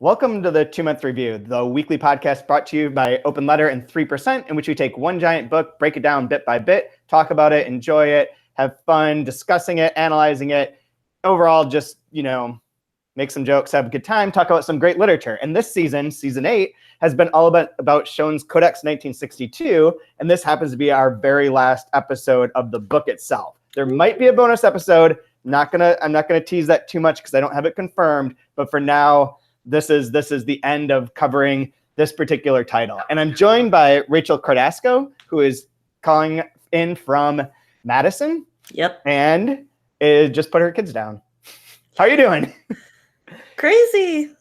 Welcome to the 2-Month Review, the weekly podcast brought to you by Open Letter and 3%, in which we take one giant book, break it down bit by bit, talk about it, enjoy it, have fun discussing it, analyzing it. Overall, just, make some jokes, have a good time, talk about some great literature. And this season, season 8, has been all about Sjón's CoDex 1962, and this happens to be our very last episode of the book itself. There might be a bonus episode. I'm not gonna tease that too much because I don't have it confirmed, but for now, this is the end of covering this particular title. And I'm joined by Rachel Cordasco, who is calling in from Madison. Yep. And just put her kids down. How are you doing? Crazy.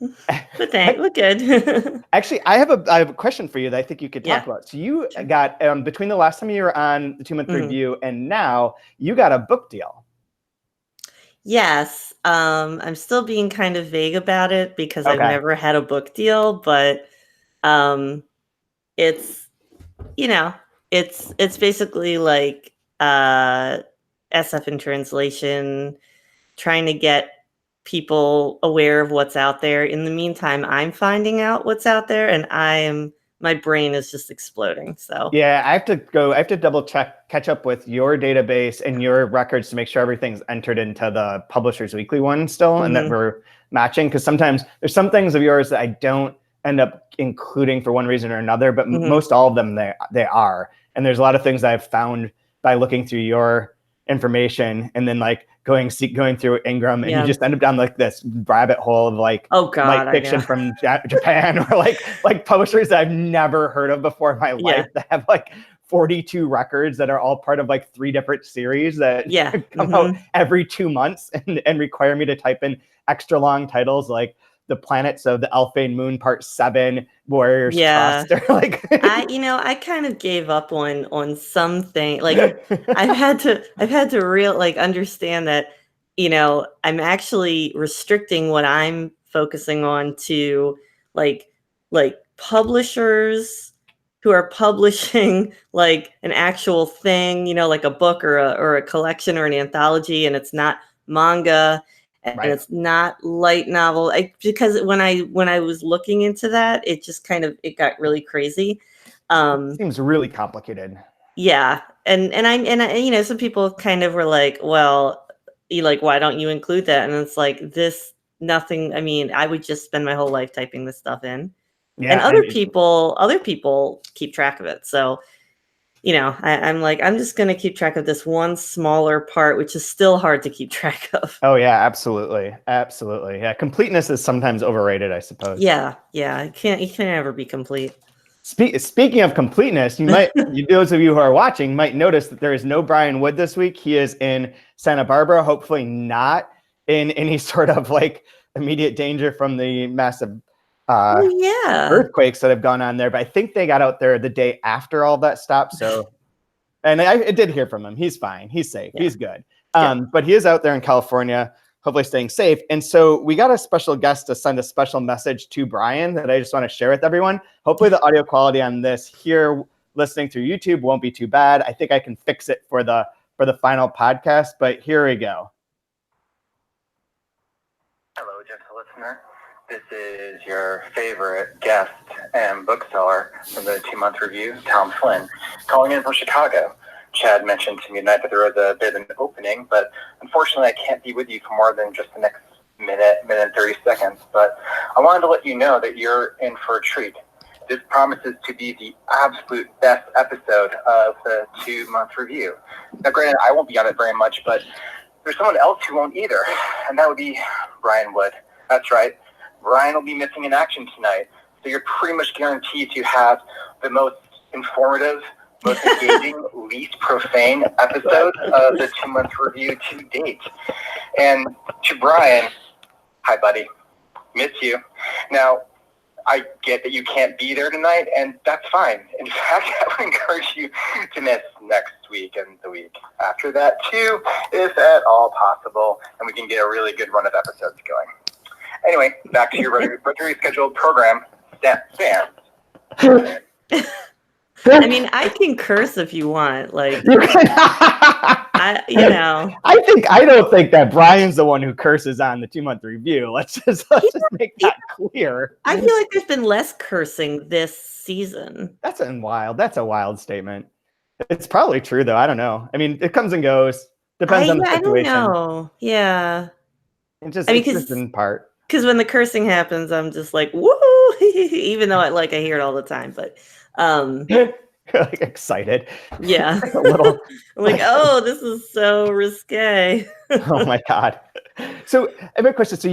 But thanks. We're good. Actually, I have a question for you that I think you could talk about. So you got, between the last time you were on the 2-Month Review and now, you got a book deal. Yes. I'm still being kind of vague about it because I've never had a book deal, but it's basically like SF in translation, trying to get people aware of what's out there. In the meantime, I'm finding out what's out there, and my brain is just exploding. So yeah, I have to double catch up with your database and your records to make sure everything's entered into the Publishers Weekly one still, and that we're matching. Because sometimes there's some things of yours that I don't end up including for one reason or another, but most all of them they are. And there's a lot of things I've found by looking through your information and then like going through Ingram, and you just end up down like this rabbit hole of like light fiction from Japan or like publishers that I've never heard of before in my life that have like 42 records that are all part of like 3 different series that come out every 2 months and require me to type in extra long titles like The Planets of the Alphane Moon Part 7, Warriors Trust. Or like I kind of gave up on something. Like I've had to understand that, I'm actually restricting what I'm focusing on to like publishers who are publishing like an actual thing, like a book or a collection or an anthology, and it's not manga. And it's not light novel. Because when I was looking into that, it just it got really crazy. Seems really complicated. Yeah, and I some people kind of were like, well, why don't you include that? And it's like nothing. I mean, I would just spend my whole life typing this stuff in, and other people keep track of it. So. I'm just going to keep track of this one smaller part, which is still hard to keep track of. Oh, yeah, absolutely. Absolutely. Yeah. Completeness is sometimes overrated, I suppose. Yeah. Yeah. You can't ever be complete. Speaking of completeness, those of you who are watching might notice that there is no Brian Wood this week. He is in Santa Barbara, hopefully not in any sort of like immediate danger from the massive earthquakes that have gone on there, but I think they got out there the day after all that stopped. So, and I did hear from him. He's fine. He's safe. He's good. But he is out there in California, hopefully staying safe. And so we got a special guest to send a special message to Brian that I just want to share with everyone. Hopefully the audio quality on this here listening through YouTube won't be too bad. I think I can fix it for the final podcast, but here we go. Hello, gentle listener. This is your favorite guest and bookseller from the 2-Month Review, Tom Flynn, calling in from Chicago. Chad mentioned to me tonight that there was a bit of an opening, but unfortunately I can't be with you for more than just the next minute and 30 seconds. But I wanted to let you know that you're in for a treat. This promises to be the absolute best episode of the 2-Month Review. Now, granted, I won't be on it very much, but there's someone else who won't either, and that would be Brian Wood. That's right. Brian will be missing in action tonight, so you're pretty much guaranteed to have the most informative, most engaging, least profane episode of the 2-Month Review to date. And to Brian, hi, buddy. Miss you. Now, I get that you can't be there tonight, and that's fine. In fact, I would encourage you to miss next week and the week after that, too, if at all possible, and we can get a really good run of episodes going. Anyway, back to your regularly scheduled program, Sam. I mean, I can curse if you want. Like, You can- I don't think that Brian's the one who curses on the 2-month review. Let's just make that clear. I feel like there's been less cursing this season. That's a wild statement. It's probably true though. I don't know. I mean, it comes and goes. Depends on the situation. I don't know. Yeah. It's just in part. Because when the cursing happens, I'm just like, woo! Even though I hear it all the time, but like excited. Yeah. A little. I'm like, oh, this is so risque. Oh my God. So I have a question. So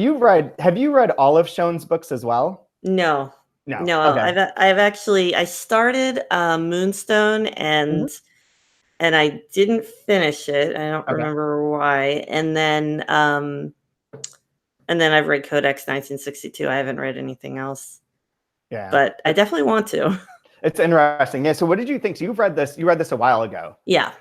have you read all of Sjón's books as well? No. Okay. I started Moonstone and I didn't finish it. I don't remember why. And then I've read Codex 1962. I haven't read anything else. Yeah. But I definitely want to. It's interesting. Yeah. So what did you think? So you read this a while ago. Yeah.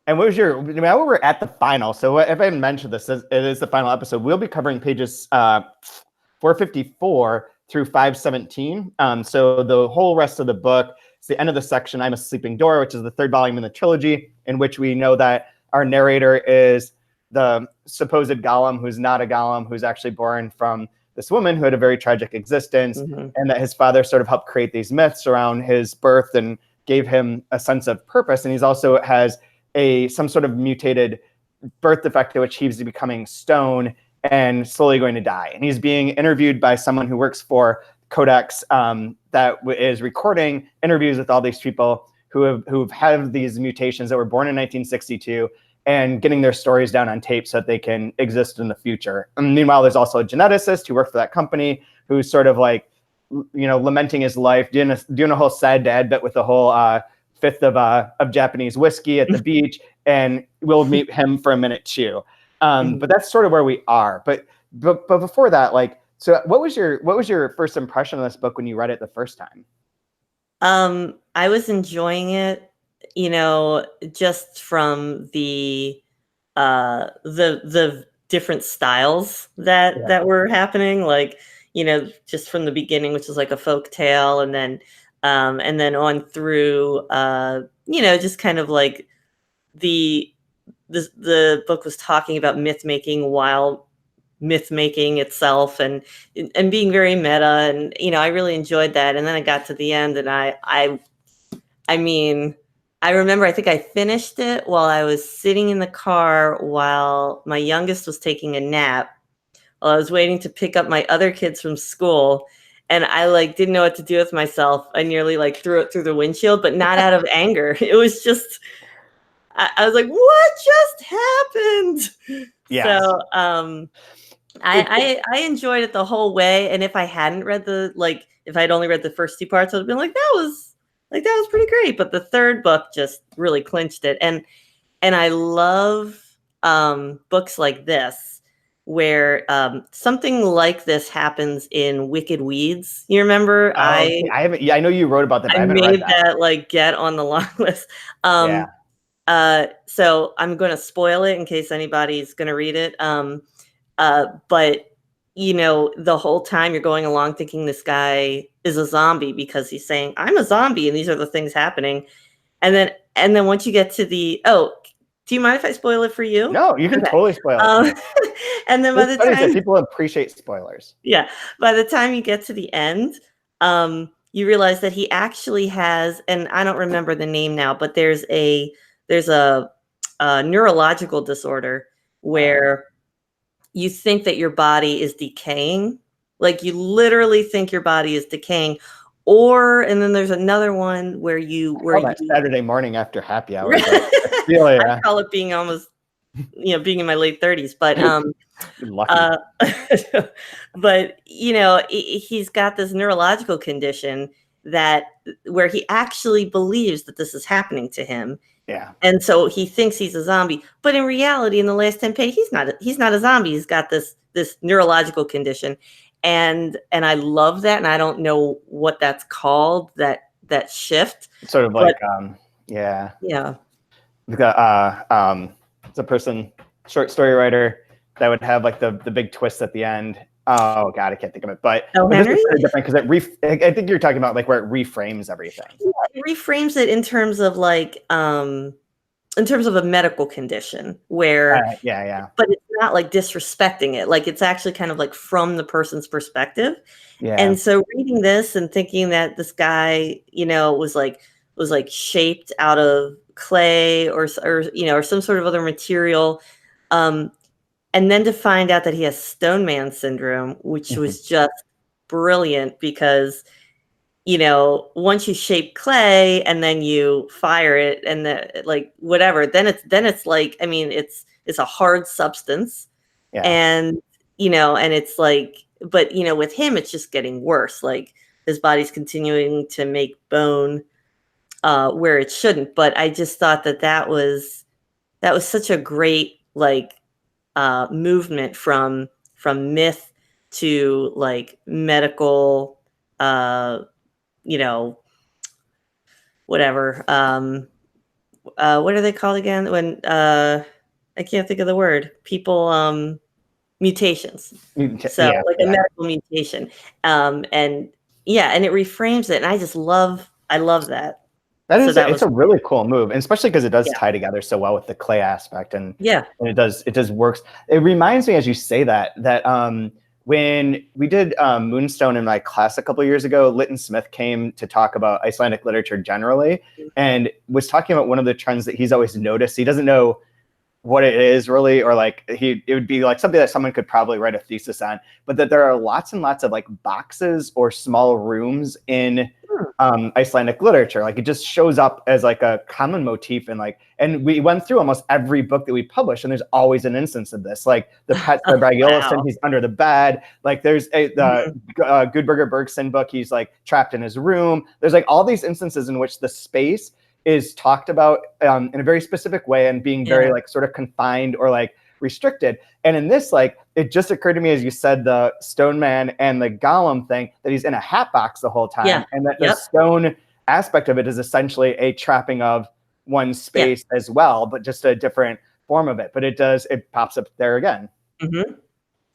And what was now we're at the final. So if I haven't mentioned this, it is the final episode. We'll be covering pages 454 through 517. So the whole rest of the book, it's the end of the section, I'm a Sleeping Door, which is the third volume in the trilogy, in which we know that our narrator is the supposed golem, who's not a golem, who's actually born from this woman who had a very tragic existence, and that his father sort of helped create these myths around his birth and gave him a sense of purpose. And he's also has some sort of mutated birth defect in which he's becoming stone and slowly going to die. And he's being interviewed by someone who works for CoDex that is recording interviews with all these people who have these mutations that were born in 1962 and getting their stories down on tape so that they can exist in the future. And meanwhile, there's also a geneticist who worked for that company who's sort of like, lamenting his life, doing a whole sad dad bit with the whole fifth of Japanese whiskey at the beach, and we'll meet him for a minute too. But that's sort of where we are. But before that, so what was your first impression of this book when you read it the first time? I was enjoying it, just from the different styles that were happening, just from the beginning, which was like a folk tale, and then on through, just kind of like the book was talking about myth making while myth making itself, and being very meta, and I really enjoyed that. And then I got to the end, and I mean, I remember I think I finished it while I was sitting in the car while my youngest was taking a nap, while I was waiting to pick up my other kids from school. And I didn't know what to do with myself. I nearly threw it through the windshield, but not out of anger. It was just, I was like, what just happened? Yeah. So I enjoyed it the whole way. And if I hadn't read if I'd only read the first two parts, I'd have been like, that was pretty great. But the third book just really clinched it. And I love books like this, where something like this happens in Wicked Weeds. You remember? I haven't. Yeah, I know you wrote about that. I made that get on the long list. So I'm going to spoil it in case anybody's going to read it. But the whole time you're going along thinking this guy is a zombie because he's saying, I'm a zombie and these are the things happening. And then once you get to do you mind if I spoil it for you? No, you can totally spoil it. And then by the time people appreciate spoilers. Yeah. By the time you get to the end, you realize that he actually has, and I don't remember the name now, but there's a neurological disorder where you think that your body is decaying. You literally think your body is decaying. And then there's another one where Saturday morning after happy hour. I call it being almost, being in my late 30s, but but he's got this neurological condition where he actually believes that this is happening to him. Yeah. And so he thinks he's a zombie, but in reality, in the last 10 pages, he's not a zombie. He's got this neurological condition. And I love that. And I don't know what that's called, that shift. It's sort of yeah. It's a person, short story writer, that would have the big twist at the end. Oh God, I can't think of it. But this Henry? is very different because I think you're talking about like where it reframes everything. Yeah, it reframes it in terms of like in terms of a medical condition where but it's not like disrespecting it. Like it's actually kind of like from the person's perspective. Yeah. And so reading this and thinking that this guy, you know, was like shaped out of clay or you know, or some sort of other material, and then to find out that he has Stone Man syndrome, which was just brilliant because, you know, once you shape clay and then you fire it and like whatever, then it's like, I mean, it's a hard substance. Yeah. And, you know, and it's like, but, you know, with him, it's just getting worse. Like his body's continuing to make bone where it shouldn't. But I just thought that was such a great, like, movement from myth to like medical, you know, whatever. What are they called again? When I can't think of the word. People, mutations. So like a medical mutation. And yeah, and it reframes it. And I love that. That is, it's a really cool move, and especially because it does tie together so well with the clay aspect, and it does works. It reminds me, as you say that when we did Moonstone in my class a couple of years ago, Lytton Smith came to talk about Icelandic literature generally, and was talking about one of the trends that he's always noticed. He doesn't know what it is really, or like it would be like something that someone could probably write a thesis on, but that there are lots and lots of like boxes or small rooms in Icelandic literature. Like it just shows up as like a common motif, and we went through almost every book that we published, and there's always an instance of this. Like the Pets by Brag Olufsen, he's under the bed. Like there's the Gudberger Bergson book, he's like trapped in his room. There's like all these instances in which the space is talked about in a very specific way and being very like sort of confined or like restricted. And in this, like, it just occurred to me, as you said, the Stone Man and the Golem thing, that he's in a hat box the whole time. And that the stone aspect of it is essentially a trapping of one space as well, but just a different form of it. But it pops up there again.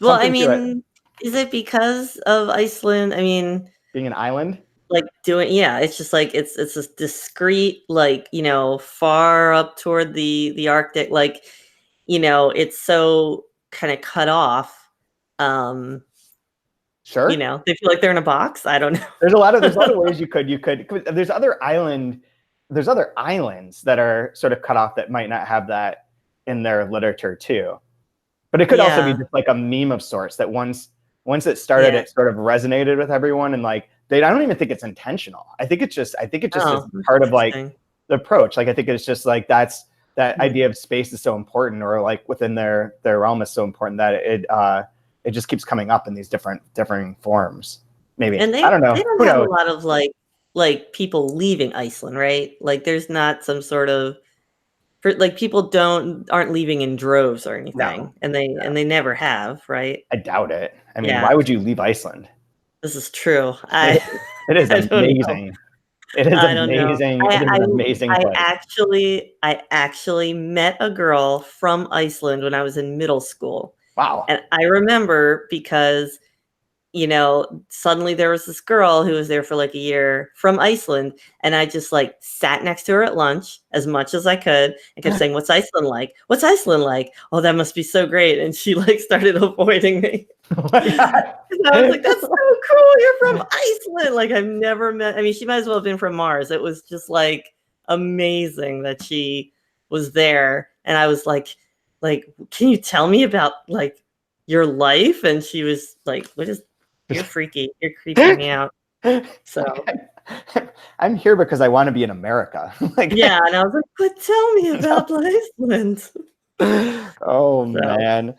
Well, I mean, is it because of Iceland? I mean, being an island? Like it's just like it's this discrete, like, you know, far up toward the Arctic, like, you know, it's so kind of cut off. Sure. You know, they feel like they're in a box. I don't know. There's a lot of ways you could. There's other islands that are sort of cut off that might not have that in their literature too. But it could also be just like a meme of sorts that once it started, it sort of resonated with everyone, and like I don't even think it's intentional. I think it just is part of like the approach. Like I think it's just like that idea of space is so important, or like within their realm is so important that it just keeps coming up in these different forms. Maybe. And I don't know. They don't have a lot of like people leaving Iceland, right? Like there's not some sort of like people aren't leaving in droves or anything, and they never have, right? I doubt it. I mean, why would you leave Iceland? This is true. It is amazing. It is amazing. It is an amazing place. I actually met a girl from Iceland when I was in middle school. Wow. And I remember because, you know, suddenly there was this girl who was there for like a year from Iceland, and I just like sat next to her at lunch as much as I could and kept saying, "What's Iceland like? What's Iceland like? Oh, that must be so great." And she like started avoiding me. I was like, "That's so cool. You're from Iceland." Like I've never met, I mean, she might as well have been from Mars. It was just like amazing that she was there. And I was like, "Can you tell me about like your life?" And she was like, "You're freaky. You're creeping me out." So I'm here because I want to be in America. And I was like, "But tell me about Iceland." Oh man.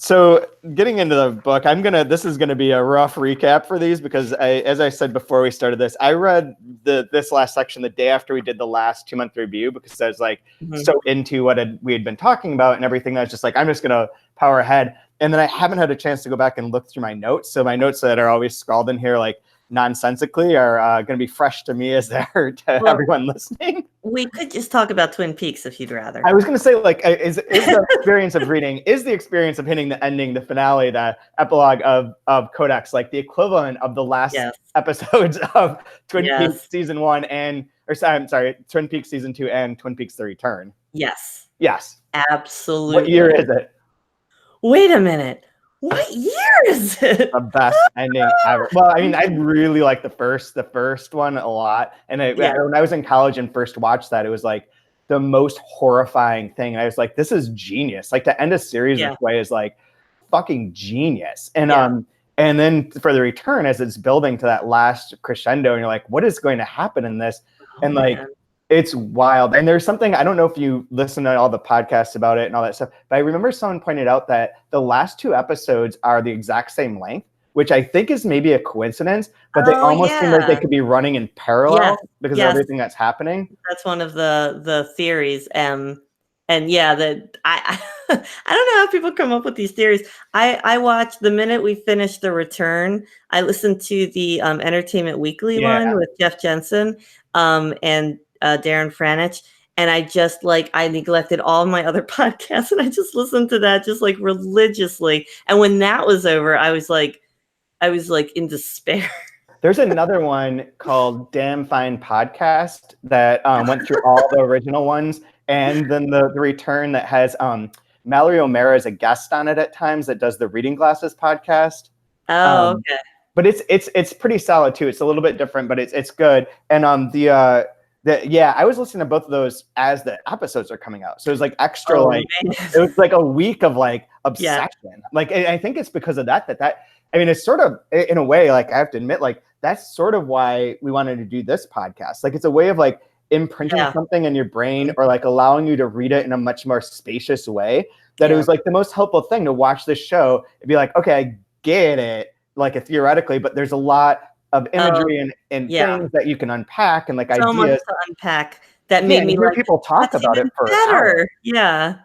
So getting into the book, this is gonna be a rough recap for these because as I said before we started this, I read this last section the day after we did the last 2-month review because I was like so into what we had been talking about and everything that I was just like, I'm just gonna power ahead. And then I haven't had a chance to go back and look through my notes. So my notes that are always scrawled in here, like nonsensically are going to be fresh to me as they are to everyone listening. We could just talk about Twin Peaks if you'd rather. I was going to say, like, is the experience of reading, is the experience of hitting the ending, the finale, the epilogue of CoDex, like the equivalent of the last episodes of Twin Peaks season 1 Twin Peaks season 2 and Twin Peaks: The Return? Yes. Yes. Absolutely. What year is it? Wait a minute. What year is it? The best ending ever. Well, I mean, I really like the first one a lot. And when I was in college and first watched that, it was like the most horrifying thing. And I was like, this is genius. Like, to end a series this way is like fucking genius. And and then for The Return, as it's building to that last crescendo, and you're like, what is going to happen in this? And like, it's wild. And there's something, I don't know if you listen to all the podcasts about it and all that stuff, but I remember someone pointed out that the last 2 episodes are the exact same length, which I think is maybe a coincidence, but they almost seem like they could be running in parallel because of everything that's happening. That's one of the theories. And that I I don't know how people come up with these theories. I watched the minute we finished The Return, I listened to the Entertainment Weekly one with Jeff Jensen and Darren Franich, and I neglected all my other podcasts, and I just listened to that just like religiously. And when that was over, I was like in despair. There's another one called Damn Fine Podcast that went through all the original ones, and then the Return that has Mallory O'Meara as a guest on it at times that does the Reading Glasses podcast. Oh, okay. But it's pretty solid too. It's a little bit different, but it's good. And I was listening to both of those as the episodes are coming out. So it was like extra, it was like a week of like obsession. Yeah. Like, I think it's because of that, I mean, it's sort of, in a way, like, I have to admit, like, that's sort of why we wanted to do this podcast. Like, it's a way of like imprinting something in your brain, or like allowing you to read it in a much more spacious way, that it was like the most helpful thing to watch this show and be like, okay, I get it, like, theoretically, but there's a lot of imagery and things that you can unpack, and like so ideas much to unpack that made me hear like, people talk about it for better. hours. Yeah.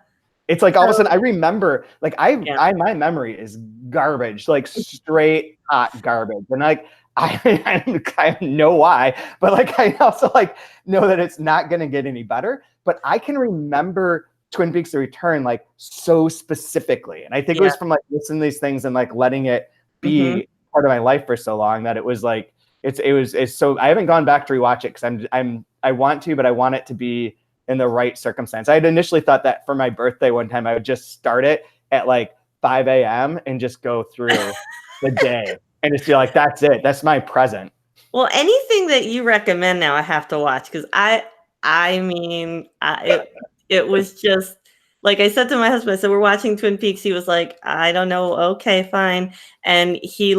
It's like all of a sudden I remember, like, my memory is garbage, like straight hot garbage. And like, I know why, but like, I also like know that it's not going to get any better, but I can remember Twin Peaks: The Return, like, so specifically. And I think it was from like listening to these things and like letting it be part of my life for so long, that it was like, it's so, I haven't gone back to rewatch it because I want to, but I want it to be in the right circumstance. I had initially thought that for my birthday one time, I would just start it at like 5 a.m. and just go through the day and just be like, that's it. That's my present. Well, anything that you recommend now, I have to watch, because it was just, like I said to my husband, I said, we're watching Twin Peaks. He was like, I don't know. Okay, fine. And he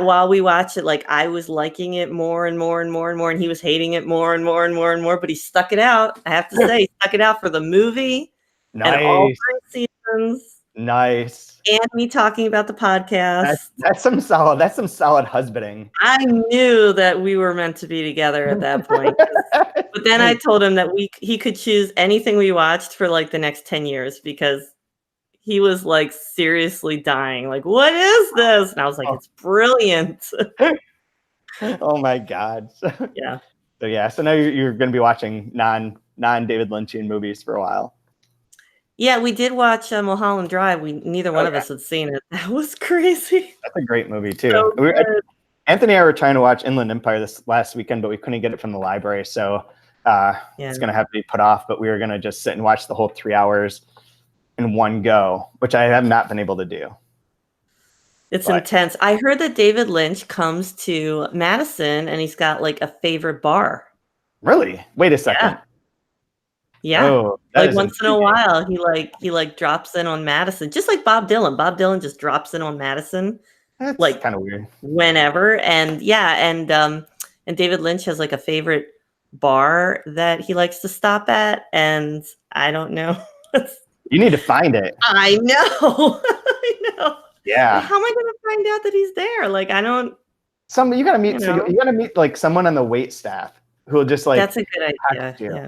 while we watched it, like, I was liking it more and more and more and more, and he was hating it more and more and more and more, but he stuck it out. I have to say, he stuck it out for the movie and all 3 seasons. Nice. And me talking about the podcast. That's some solid husbanding. I knew that we were meant to be together at that point. But then I told him that he could choose anything we watched for like the next 10 years, because he was like seriously dying. Like, what is this? And I was like, it's brilliant. Oh my God. Yeah. So now you're going to be watching non-David Lynchian movies for a while. Yeah, we did watch Mulholland Drive. Neither one of us had seen it. That was crazy. That's a great movie too. So Anthony and I were trying to watch Inland Empire this last weekend, but we couldn't get it from the library, so it's going to have to be put off. But we were going to just sit and watch the whole 3 hours in one go, which I have not been able to do. It's intense. I heard that David Lynch comes to Madison and he's got like a favorite bar. Really? Wait a second. Yeah. Oh, like once in a while, he drops in on Madison, just like Bob Dylan. Bob Dylan just drops in on Madison. That's like kind of weird. Whenever. And and David Lynch has like a favorite bar that he likes to stop at, and I don't know. You need to find it. I know. I know. Yeah. How am I going to find out that he's there? Like, I don't. You gotta meet. You gotta meet like someone on the wait staff who will just like. That's a good idea. Yeah.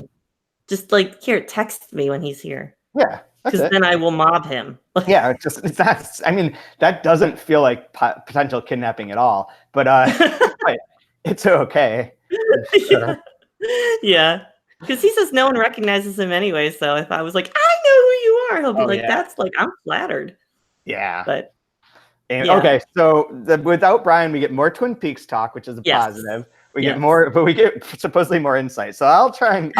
Just like, here, text me when he's here. Yeah, Because then I will mob him. Yeah, it's not. I mean, that doesn't feel like potential kidnapping at all. But but it's okay. Sure. Yeah. Because he says no one recognizes him anyway. So if I was like, I know who you are, he'll be like, that's like, I'm flattered. Yeah. But okay, so without Brian, we get more Twin Peaks talk, which is a positive. We get more, but we get supposedly more insight. So I'll try and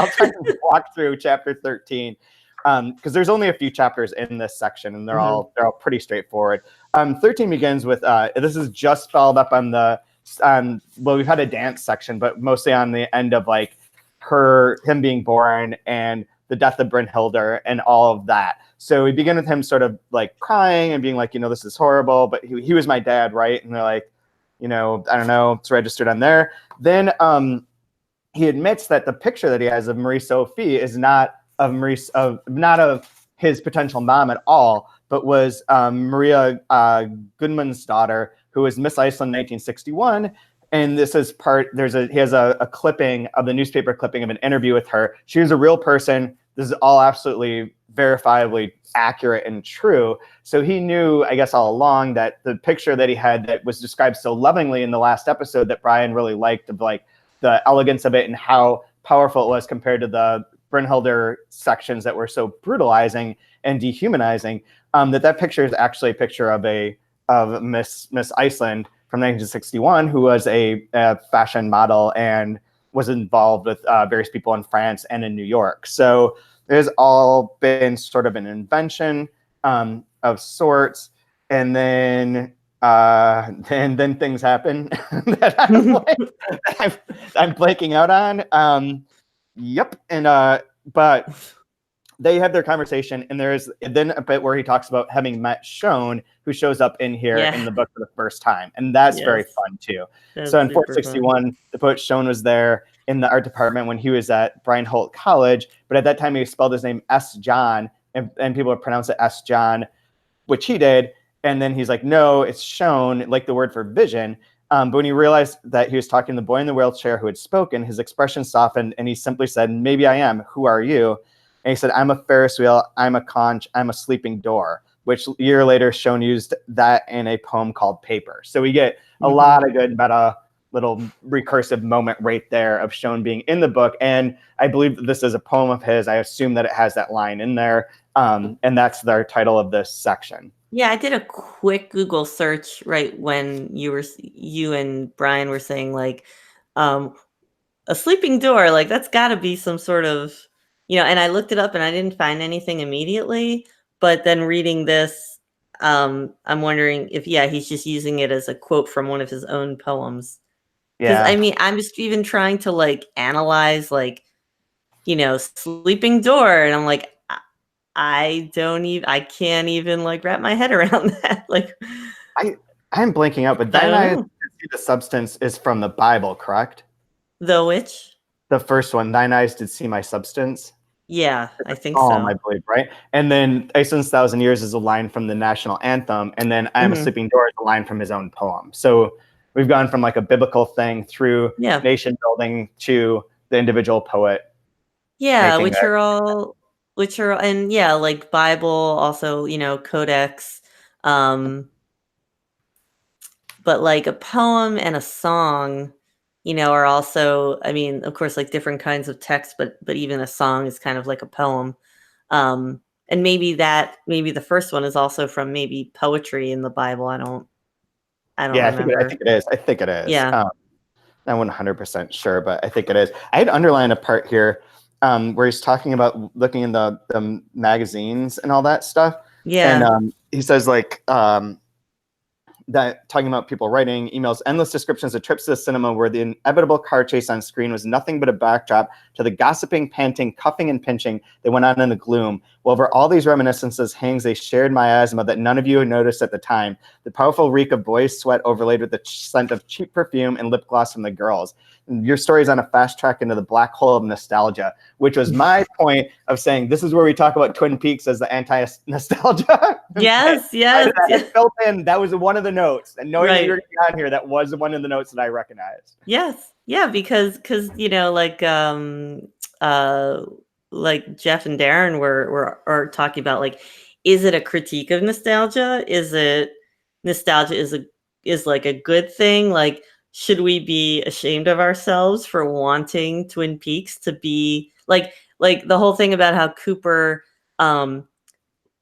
walk through chapter 13. Because there's only a few chapters in this section, and they're all pretty straightforward. 13 begins with this is just followed up on the well, we've had a dance section, but mostly on the end of like him being born and the death of Brynhildr and all of that. So we begin with him sort of like crying and being like, this is horrible, but he was my dad, right? And they're like, I don't know, it's registered on there. Then he admits that the picture that he has of Marie Sophie is not of his potential mom at all, but was Maria Gudmund's daughter, who was Miss Iceland 1961. And this is he has a clipping of the newspaper clipping of an interview with her. She was a real person. This is all absolutely verifiably accurate and true. So he knew, I guess, all along that the picture that he had that was described so lovingly in the last episode that Brian really liked, of like the elegance of it and how powerful it was compared to the Brynhildr sections that were so brutalizing and dehumanizing, that picture is actually a picture of Miss Iceland from 1961, who was a fashion model and was involved with various people in France and in New York. So there's all been sort of an invention of sorts, and then things happen that I'm blanking out on. Yep. And but they have their conversation, and there's then a bit where he talks about having met Sjón, who shows up in here in the book for the first time, and that's very fun too. So in 461, the poet Sjón was there in the art department when he was at Brian Holt College, but at that time he spelled his name S. John, and people would pronounce it S. John, which he did, and then he's like, no, it's Sjón, like the word for vision. But when he realized that he was talking to the boy in the wheelchair who had spoken, his expression softened, and he simply said, maybe I am. Who are you? And he said, I'm a Ferris wheel, I'm a conch, I'm a sleeping door, which a year later Sjón used that in a poem called Paper. So we get a lot of good meta little recursive moment right there of Sjón being in the book. And I believe that this is a poem of his. I assume that it has that line in there. And that's the title of this section. Yeah, I did a quick Google search right when you and Brian were saying like a sleeping door, like that's got to be some sort of, and I looked it up and I didn't find anything immediately. But then reading this, I'm wondering if he's just using it as a quote from one of his own poems. Yeah, I mean, I'm just even trying to like analyze like, sleeping door, and I'm like, I can't even like wrap my head around that. Like, I'm blanking out, but thine the substance is from the Bible, correct? The which? The first one, thine eyes did see my substance. Yeah, I think so. I believe, right? And then Iceland's 1,000 Years is a line from the national anthem, and then I Am a Sleeping Door is a line from his own poem. So we've gone from like a biblical thing through nation building to the individual poet. Yeah, which are and like Bible, also, CoDex, but like a poem and a song, are also, I mean, of course, like different kinds of text, but even a song is kind of like a poem. And maybe the first one is also from maybe poetry in the Bible. I don't remember. I think it is. Yeah. Not 100% sure, but I think it is. I had underlined a part here where he's talking about looking in the magazines and all that stuff. Yeah. And he says like that, talking about people writing emails, endless descriptions of trips to the cinema where the inevitable car chase on screen was nothing but a backdrop to the gossiping, panting, cuffing, and pinching that went on in the gloom. Well, over all these reminiscences hangs a shared miasma that none of you had noticed at the time. The powerful reek of boys' sweat overlaid with the scent of cheap perfume and lip gloss from the girls. And your story is on a fast track into the black hole of nostalgia, which was my point of saying this is where we talk about Twin Peaks as the anti-nostalgia. Yes. I felt in, that was one of the notes. And knowing that you were on here, that was one of the notes that I recognized. Yes. Yeah, because like like Jeff and Darren are talking about, like, is it a critique of nostalgia? Is it nostalgia is like a good thing? Like, should we be ashamed of ourselves for wanting Twin Peaks to be like the whole thing about how Cooper,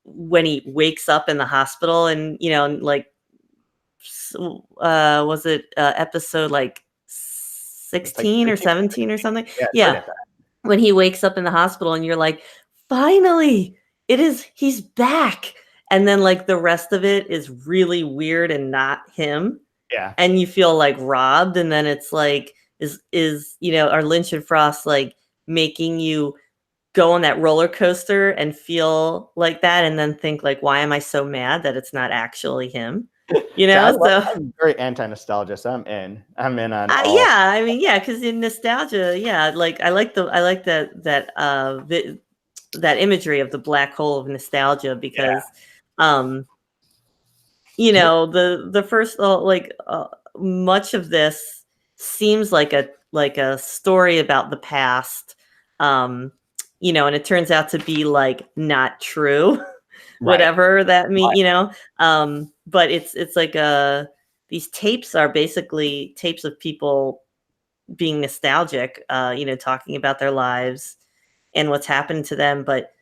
when he wakes up in the hospital and, you know, like, was it episode like 16 or 17 or something? Yeah. When he wakes up in the hospital and you're like, finally, he's back. And then like the rest of it is really weird and not him. Yeah. And you feel like robbed. And then it's like, you know, are Lynch and Frost like making you go on that roller coaster and feel like that and then think like, why am I so mad that it's not actually him? You know, I'm very anti-nostalgia, so I'm in on all. Yeah, I mean, yeah, because in nostalgia, yeah, like I like that imagery of the black hole of nostalgia because, you know, the first much of this seems like a story about the past, you know, and it turns out to be like not true. Whatever that means, you know, but it's like these tapes are basically tapes of people being nostalgic, you know, talking about their lives and what's happened to them. But,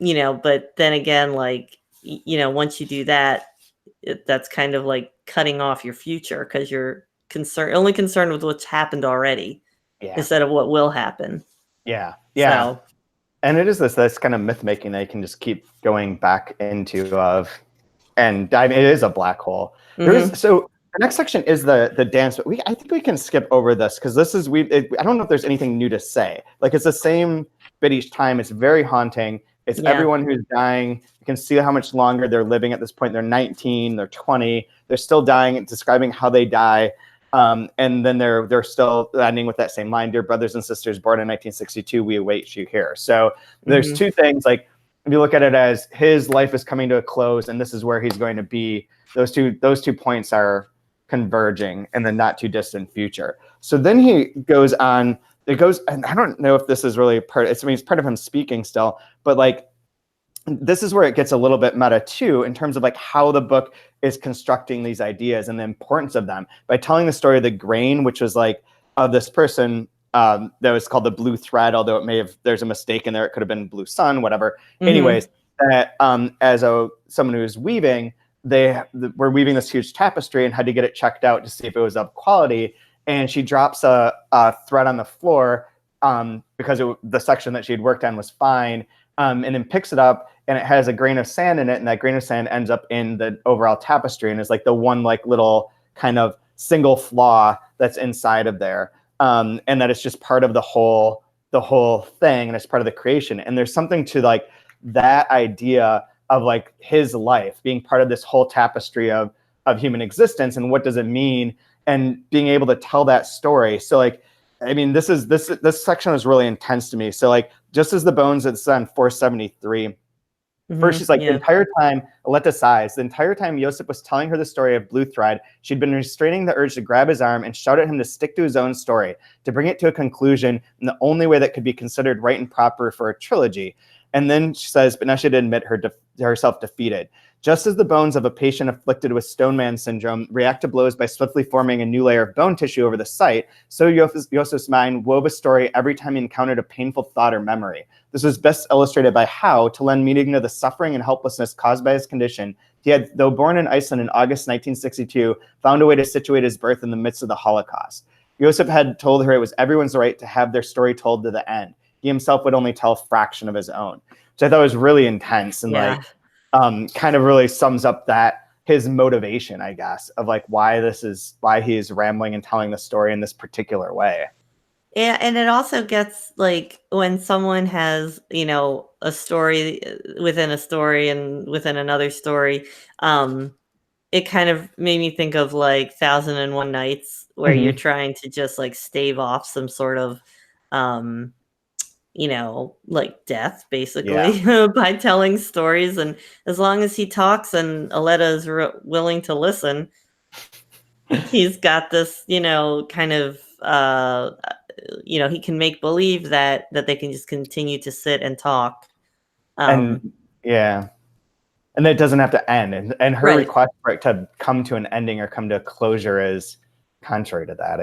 you know, but then again, like, you know, once you do that, that's kind of like cutting off your future because you're only concerned with what's happened already instead of what will happen. Yeah. So, and it is this kind of myth making that you can just keep going back into and I mean, it is a black hole. So the next section is the dance, but I think we can skip over this because this is I don't know if there's anything new to say. Like it's the same bit each time. It's very haunting. It's everyone who's dying. You can see how much longer they're living at this point. They're 19, they're 20, they're still dying and describing how they die. And then they're still ending with that same line, dear brothers and sisters, born in 1962, we await you here. So there's two things, like if you look at it as his life is coming to a close and this is where he's going to be, those two points are converging in the not too distant future. So then he goes on, and I don't know if this is really it's part of him speaking still, but like, this is where it gets a little bit meta too, in terms of like how the book is constructing these ideas and the importance of them by telling the story of the grain, which was like of this person that was called the blue thread, although there's a mistake in there. It could have been blue sun, whatever. Anyways, that as someone who's weaving, they were weaving this huge tapestry and had to get it checked out to see if it was of quality. And she drops a thread on the floor because the section that she had worked on was fine. And then picks it up and it has a grain of sand in it. And that grain of sand ends up in the overall tapestry and is like the one like little kind of single flaw that's inside of there. And that it's just part of the whole thing and it's part of the creation. And there's something to like that idea of like his life being part of this whole tapestry of human existence and what does it mean and being able to tell that story. So like, I mean, this section is really intense to me. So like, just as the bones, it's on 473. First, she's like, the entire time, Aletta sighs, the entire time Joseph was telling her the story of Blue Thread, she'd been restraining the urge to grab his arm and shout at him to stick to his own story, to bring it to a conclusion in the only way that could be considered right and proper for a trilogy. And then she says, but now she'd admit herself defeated. Just as the bones of a patient afflicted with Stoneman syndrome react to blows by swiftly forming a new layer of bone tissue over the site, so Joseph's mind wove a story every time he encountered a painful thought or memory. This was best illustrated by how, to lend meaning to the suffering and helplessness caused by his condition, he had, though born in Iceland in August 1962, found a way to situate his birth in the midst of the Holocaust. Joseph had told her it was everyone's right to have their story told to the end. He himself would only tell a fraction of his own, which I thought was really intense and kind of really sums up that his motivation, I guess, of like why he is rambling and telling the story in this particular way. Yeah, and it also gets like when someone has, you know, a story within a story and within another story, it kind of made me think of like 1001 Nights, where you're trying to just like stave off some sort of you know, like death, basically, by telling stories. And as long as he talks and Aletta is willing to listen, he's got this, you know, kind of he can make believe that they can just continue to sit and talk. And it doesn't have to end. And her Right. request for it to come to an ending or come to a closure is contrary to that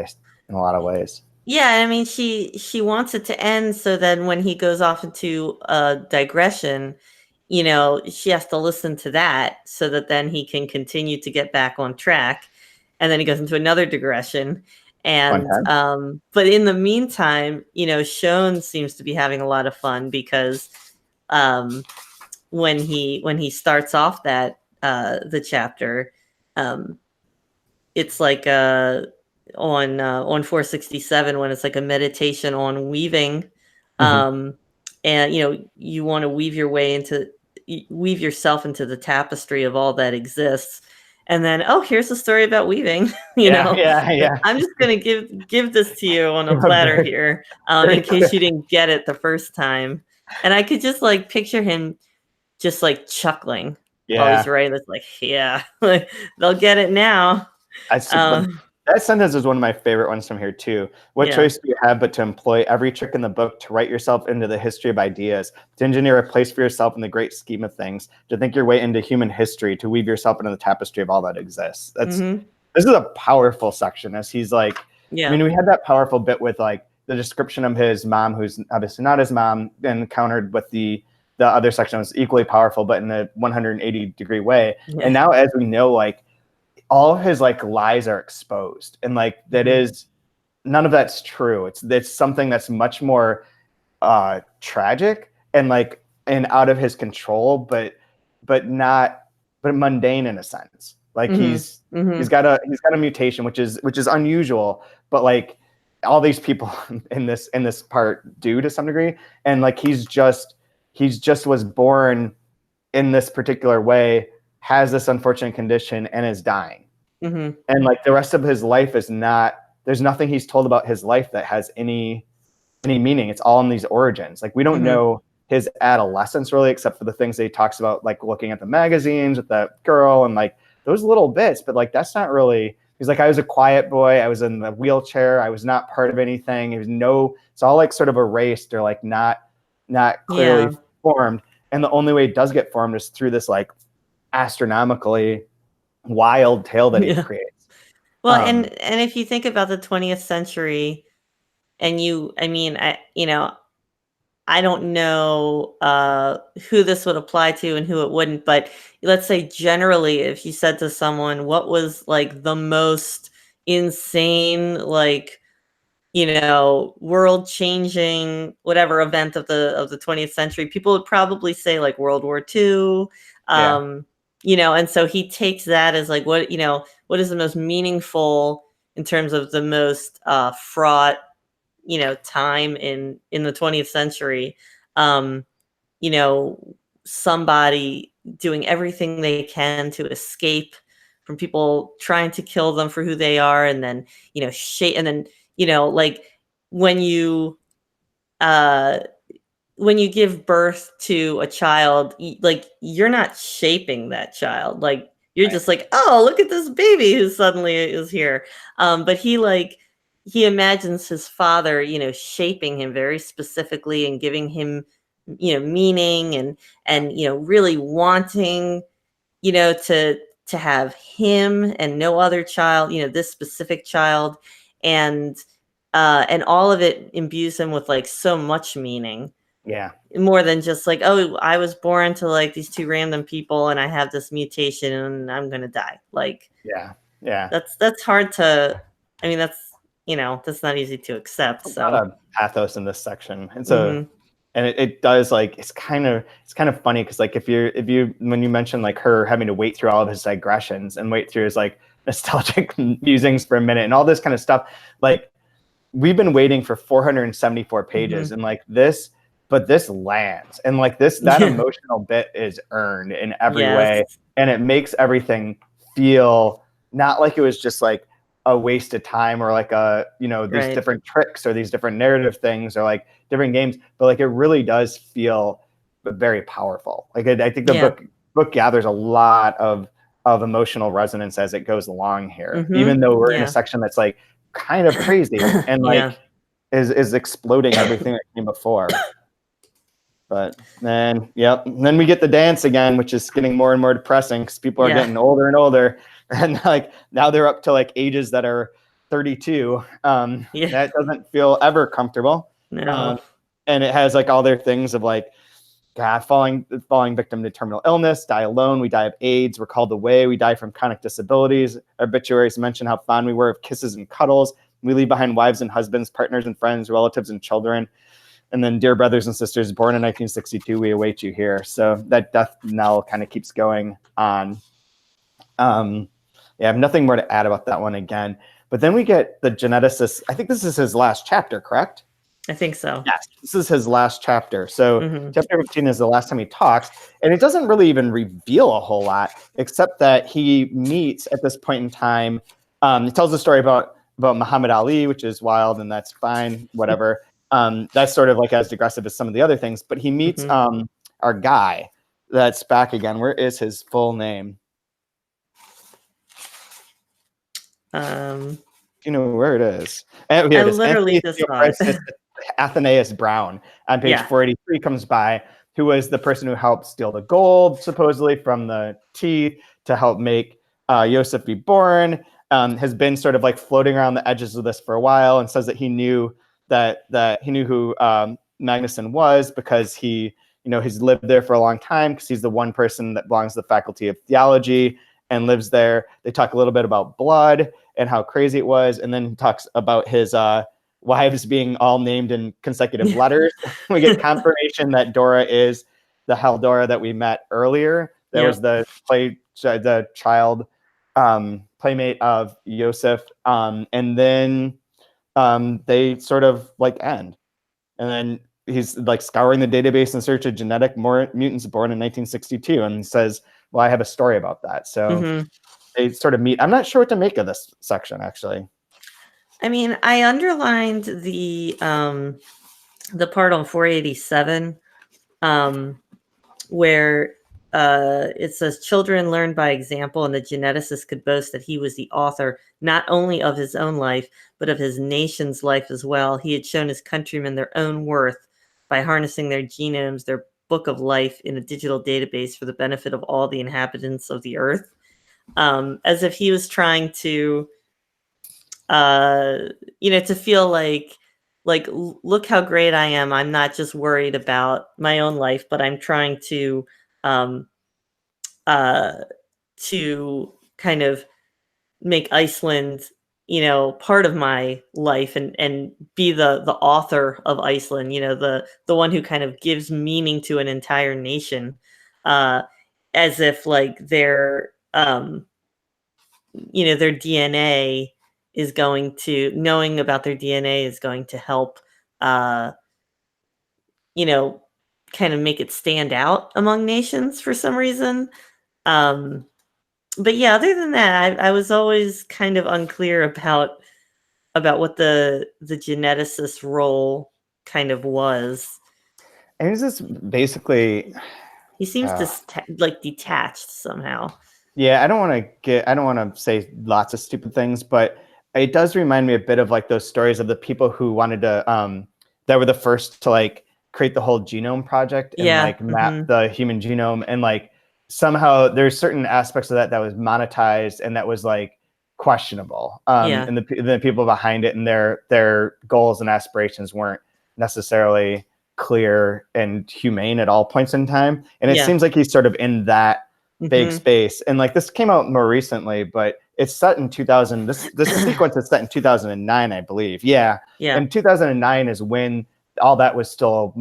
in a lot of ways. Yeah, I mean, she wants it to end so then when he goes off into a digression, she has to listen to that so that then he can continue to get back on track. And then he goes into another digression. And but in the meantime, Sjón seems to be having a lot of fun because when he starts off that the chapter, it's like on 467 when it's like a meditation on weaving. And you want to weave yourself into the tapestry of all that exists. And then, here's a story about weaving. I'm just gonna give this to you on a platter here, in case you didn't get it the first time. And I could just like picture him just like chuckling while he's writing this, like, they'll get it now. That sentence is one of my favorite ones from here too. What choice do you have but to employ every trick in the book to write yourself into the history of ideas, to engineer a place for yourself in the great scheme of things, to think your way into human history, to weave yourself into the tapestry of all that exists. This is a powerful section, as he's like, I mean, we had that powerful bit with like the description of his mom, who's obviously not his mom, and countered with the other section was equally powerful, but in a 180-degree way. And now, as we know, like, all of his like lies are exposed, and like that is none of that's true. It's something that's much more tragic and like and out of his control, but mundane in a sense. Like he's got a mutation, which is unusual, but like all these people in this part do to some degree, and like he's just was born in this particular way, has this unfortunate condition, and is dying. And like the rest of his life is not, there's nothing he's told about his life that has any meaning. It's all in these origins. Like we don't know his adolescence really, except for the things that he talks about, like looking at the magazines with that girl and like those little bits, but like that's not really, he's like, I was a quiet boy, I was in the wheelchair, I was not part of anything. It's all like sort of erased or like not clearly formed. And the only way it does get formed is through this like astronomically wild tale that he creates. Well, and if you think about the 20th century, and I don't know who this would apply to and who it wouldn't, but let's say generally, if you said to someone, what was like the most insane, like, world changing, whatever event of the 20th century, people would probably say like World War II. And so he takes that as like, what is the most meaningful in terms of the most fraught, time in the 20th century. Somebody doing everything they can to escape from people trying to kill them for who they are. And then, like when you give birth to a child, like you're not shaping that child. Like you're just like, oh, look at this baby who suddenly is here. But he imagines his father, shaping him very specifically and giving him, meaning and really wanting, to have him and no other child, this specific child, and all of it imbues him with like so much meaning. Yeah. More than just like, oh, I was born to like these two random people and I have this mutation and I'm going to die. Like, yeah. That's hard to, I mean, that's not easy to accept. So a lot of pathos in this section. And so, and it does like, it's kind of funny. Cause like, when you mention like her having to wait through all of his digressions and wait through his like nostalgic musings for a minute and all this kind of stuff, like we've been waiting for 474 pages and like this, but this lands, and like that emotional bit is earned in every way, and it makes everything feel not like it was just like a waste of time or like these different tricks or these different narrative things or like different games, but like it really does feel very powerful. Like I think the book gathers a lot of emotional resonance as it goes along here, even though we're in a section that's like kind of crazy and like is exploding everything that came before. But then, yep. And then we get the dance again, which is getting more and more depressing because people are getting older and older, and like now they're up to like ages that are 32. That doesn't feel ever comfortable. No. And it has like all their things of like, God, falling victim to terminal illness, die alone, we die of AIDS, we're called away, we die from chronic disabilities. Our obituaries mention how fond we were of kisses and cuddles. We leave behind wives and husbands, partners and friends, relatives and children. And then, dear brothers and sisters, born in 1962, we await you here. So that death knell kind of keeps going on. I have nothing more to add about that one again. But then we get the geneticist. I think this is his last chapter, correct? I think so. Yes, this is his last chapter. So chapter 15 is the last time he talks. And it doesn't really even reveal a whole lot, except that he meets at this point in time. He tells a story about Muhammad Ali, which is wild, and that's fine, whatever. That's sort of like as aggressive as some of the other things. But he meets our guy that's back again. Where is his full name? You know where it is? And here I it is. literally just saw it. Athenaeus Brown on page 483 comes by, who was the person who helped steal the gold, supposedly, from the teeth to help make Joseph be born. Has been sort of like floating around the edges of this for a while, and says that he knew that he knew who Magnuson was because he's lived there for a long time, because he's the one person that belongs to the Faculty of Theology and lives there. They talk a little bit about blood and how crazy it was, and then he talks about his wives being all named in consecutive letters. We get confirmation that Dora is the Haldora that we met earlier. That was the child playmate of Joseph, and then they sort of like end. And then he's like scouring the database in search of genetic mutants born in 1962, and says, well, I have a story about that. So they sort of meet. I'm not sure what to make of this section, actually. I mean, I underlined the part on 487 where it says children learned by example, and the geneticist could boast that he was the author not only of his own life, but of his nation's life as well. He had shown his countrymen their own worth by harnessing their genomes, their book of life, in a digital database for the benefit of all the inhabitants of the earth. As if he was trying to to feel like look how great I am. I'm not just worried about my own life, but I'm trying to kind of make Iceland, part of my life, and be the author of Iceland, the one who kind of gives meaning to an entire nation, as if like their DNA is going to, knowing about their DNA is going to help, kind of make it stand out among nations for some reason. But yeah, other than that, I was always kind of unclear about what the geneticist role kind of was. And he's just basically, he seems detached somehow. Yeah, I don't want to say lots of stupid things, but it does remind me a bit of like those stories of the people who wanted to that were the first to like create the whole genome project and like map the human genome, and like somehow there's certain aspects of that was monetized and that was like questionable. And the people behind it and their goals and aspirations weren't necessarily clear and humane at all points in time. And it seems like he's sort of in that vague space. And like this came out more recently, but it's set in 2000. This sequence is set in 2009, I believe. Yeah. And 2009 is when all that was still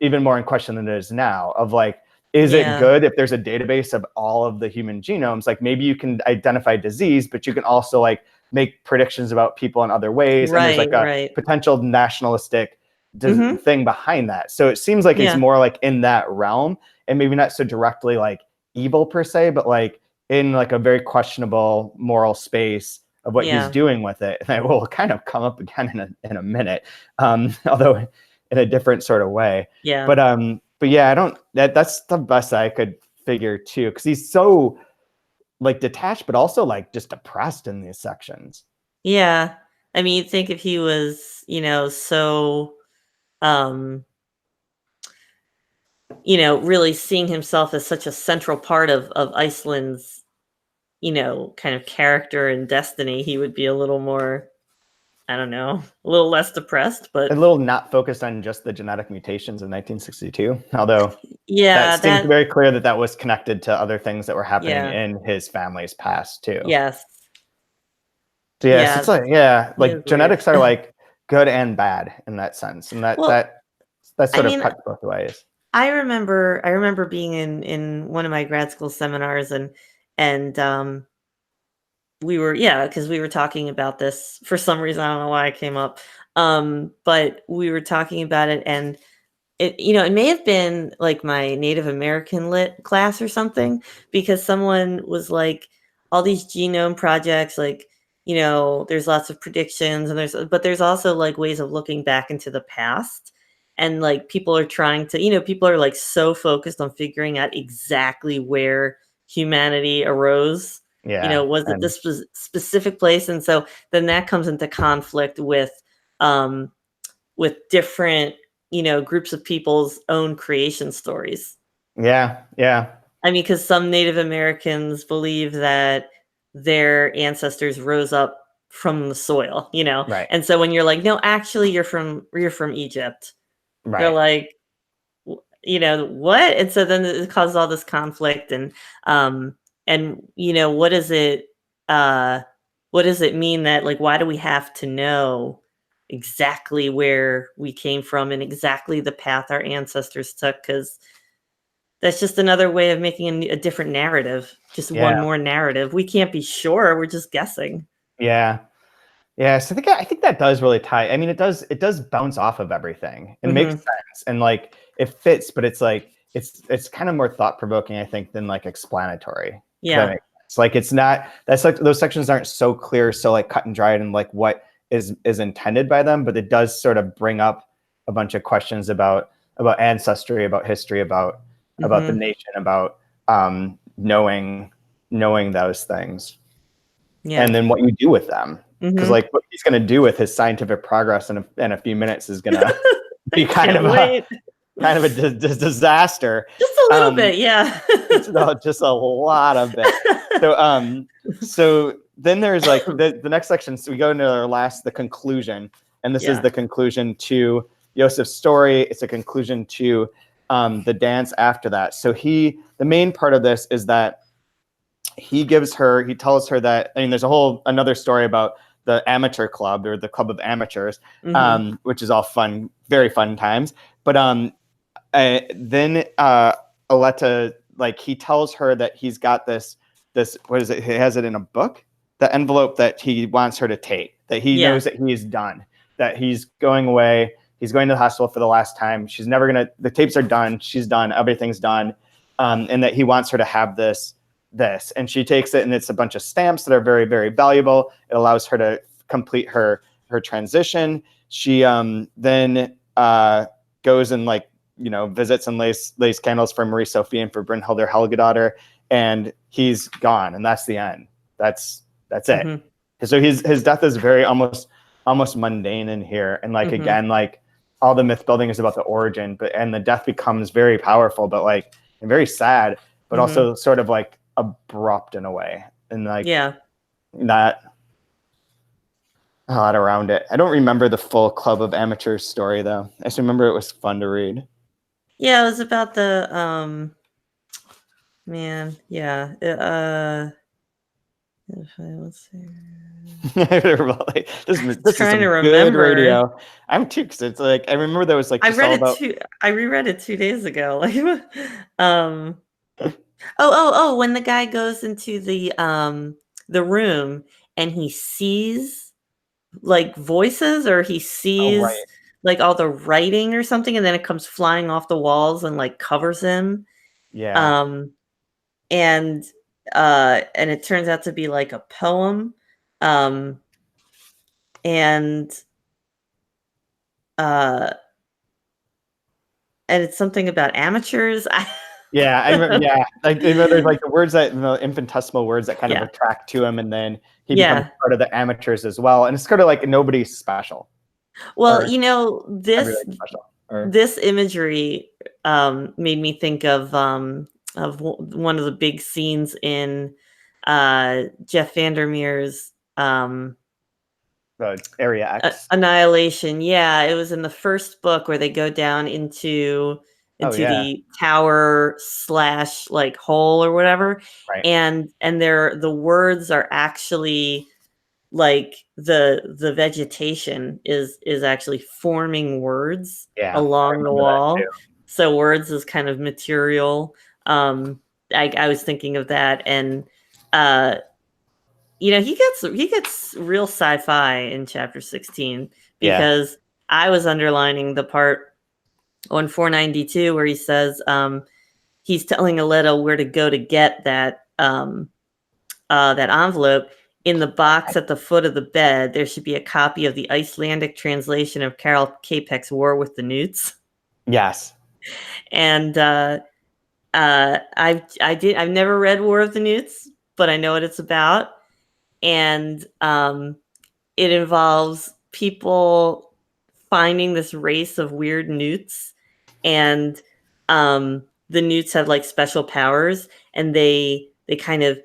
even more in question than it is now, of like, is it good if there's a database of all of the human genomes? Like maybe you can identify disease, but you can also like make predictions about people in other ways. And there's like a potential nationalistic thing behind that. So it seems like it's more like in that realm, and maybe not so directly like evil per se, but like in like a very questionable moral space of what he's doing with it. And it will kind of come up again in a minute, although in a different sort of way. But yeah, that's the best I could figure too, because he's so like detached, but also like just depressed in these sections. Yeah. I mean, you'd think if he was, so, really seeing himself as such a central part of Iceland's, kind of character and destiny, he would be a little more, I don't know, a little less depressed, but A little not focused on just the genetic mutations in 1962, although yeah, that seems very clear that was connected to other things that were happening Yeah. in his family's past too. yes. So yes, it's like It like is genetics weird. are like good and bad in that sense, and that Well, sort I of mean, cuts both ways. I remember being in one of my grad school seminars, and we were, because we were talking about this for some reason. I don't know why it came up. But we were talking about it, and it may have been like my Native American lit class or something, because someone was like, all these genome projects, like, there's lots of predictions, and there's also like ways of looking back into the past. And like people are trying to, people are like so focused on figuring out exactly where humanity arose. Yeah, Was it this specific place? And so then that comes into conflict with different, groups of people's own creation stories. yeah. I mean, because some Native Americans believe that their ancestors rose up from the soil, Right, and so when you're like, no, actually, you're from Egypt, they're right. like, what? And so then it causes all this conflict, and what does it mean that, like, why do we have to know exactly where we came from and exactly the path our ancestors took? Because that's just another way of making a different narrative, just one Yeah, more narrative. We can't be sure. We're just guessing. yeah. Yeah, so I think that does really tie. I mean, it does bounce off of everything and makes Hmm. sense, and like it fits, but it's like it's kind of more thought provoking, I think, than like explanatory. If that Yeah. makes sense. Like it's not, that's like those sections aren't so clear, so like cut and dried, and like what is intended by them, but it does sort of bring up a bunch of questions about ancestry, about history, about the Hmm. nation, about knowing those things, Yeah. and then what you do with them. Because Hmm. like what he's going to do with his scientific progress in a few minutes is going to be kind Can't of wait. a disaster. Just a little bit, yeah. Just a lot of it. So then there's like the next section. So we go into the conclusion, and this is Yeah. the conclusion to Yosef's story. It's a conclusion to the dance after that. So the main part of this is that he tells her that, I mean, there's another story about the amateur club, or the club of amateurs, Hmm. which is all fun, very fun times. But then Aletta, like, he tells her that he's got this, what is it? He has it in a book, the envelope that he wants her to take, that he knows that he is done, that he's going away. He's going to the hospital for the last time. She's never going to, the tapes are done. She's done. Everything's done. And that he wants her to have this. And she takes it, and it's a bunch of stamps that are very, very valuable. It allows her to complete her transition. She then goes and, like, visits and lays candles for Marie Sophie and for Brynhild, her Helgadaughter, and he's gone, and that's the end. That's it. Mm-hmm. So his death is very almost mundane in here, and like, Mm-hmm. again, like, all the myth building is about the origin, and the death becomes very powerful, but like, and very sad, but Mm-hmm. also sort of like abrupt in a way, and like, not a lot around it. I don't remember the full Club of Amateurs story though. I just remember it was fun to read. Yeah, it was about the man. Yeah. Let's see. This is Trying to some good remember. radio. I'm too, because it's like, I remember there was like just all about. I reread it 2 days ago. Like, oh, when the guy goes into the room and he sees like voices, or he Oh, sees right. like all the writing or something, and then it comes flying off the walls and like covers him. Yeah. And it turns out to be like a poem. And and it's something about amateurs. Yeah, I remember, yeah. Like there's like the words that the infinitesimal words that kind of Yeah. attract to him, and then he Yeah. becomes part of the amateurs as well. And it's kind of like nobody's special. Well, Or you know, everybody's special. Or this imagery made me think of one of the big scenes in Jeff Vandermeer's the Area X. Annihilation. Yeah, it was in the first book where they go down into Oh, yeah. the tower / like hole or whatever, Right. and the words are actually like the vegetation is actually forming words Yeah, I along the remember that wall. too. So words is kind of material. I was thinking of that, and you know, he gets real sci-fi in chapter 16 Yeah. because I was underlining the part on 492 where he says he's telling Aletta where to go to get that that envelope. In the box at the foot of the bed, there should be a copy of the Icelandic translation of Karel Capek's War with the Newts. Yes. And I've never read War of the Newts, but I know what it's about. And it involves people finding this race of weird newts, and the newts have like special powers, and they kind of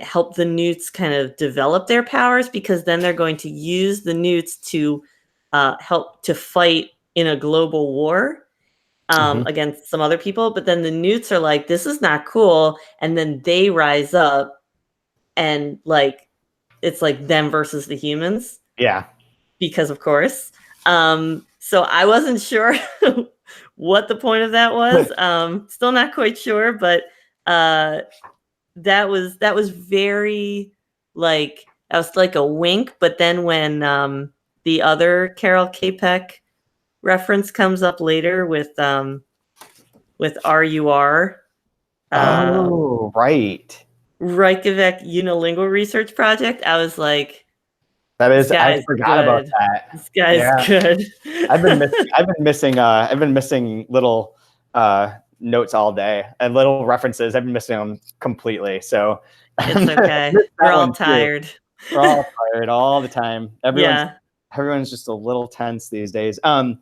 help the newts kind of develop their powers, because then they're going to use the newts to help to fight in a global war against some other people. But then the newts are like, this is not cool, and then they rise up, and like it's like them versus the humans. Yeah. Because of course. So I wasn't sure what the point of that was. Still not quite sure, but that was very like, that was like a wink. But then when the other Karel Capek reference comes up later with RUR, Oh, right. Reykjavik Unilingual Research Project, I was like, That is, this I guy's forgot about good. that. This guy's good. I've been missing little notes all day and little references. I've been missing them completely. So It's okay. We're all tired. We're all tired all the time. Yeah. Everyone's just a little tense these days. I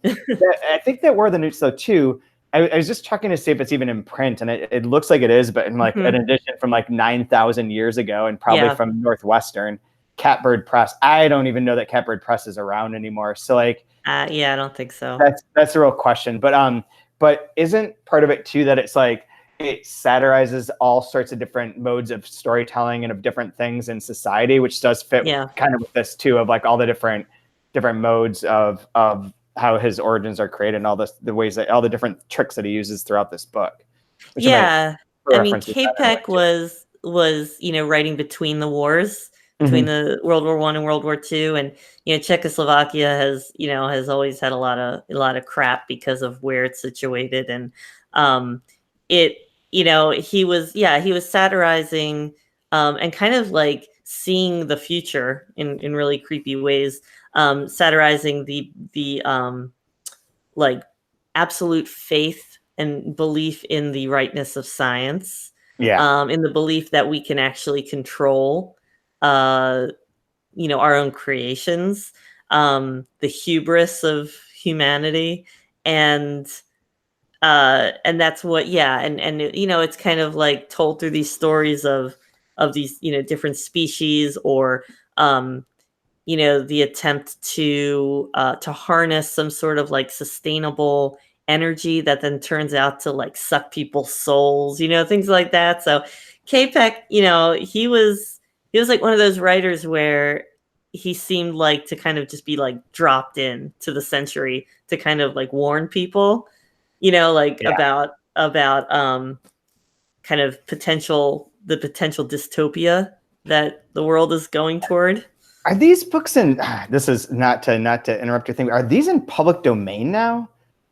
think that War of the Newts though too. I was just checking to see if it's even in print, and it looks like it is, but in like an edition from like 9,000 years ago, and probably from Northwestern. Catbird Press. I don't even know that Catbird Press is around anymore. So like, yeah, I don't think so. That's a real question. But isn't part of it too that it's like it satirizes all sorts of different modes of storytelling and of different things in society, which does fit kind of with this too, of like all the different modes of how his origins are created, and all the ways that all the different tricks that he uses throughout this book. Yeah, I mean, Capek was writing between the wars, between the World War I and World War II, and Czechoslovakia has always had a lot of crap because of where it's situated, and he was satirizing and kind of like seeing the future in really creepy ways, satirizing the like absolute faith and belief in the rightness of science, in the belief that we can actually control our own creations, the hubris of humanity, and that's what it's kind of like told through these stories of these different species, or the attempt to harness some sort of like sustainable energy that then turns out to like suck people's souls, things like that. So Capek, he was like one of those writers where he seemed like to kind of just be like dropped in to the century to kind of like warn people, about kind of potential dystopia that the world is going toward. Are these books this is not to interrupt your thing, are these in public domain now?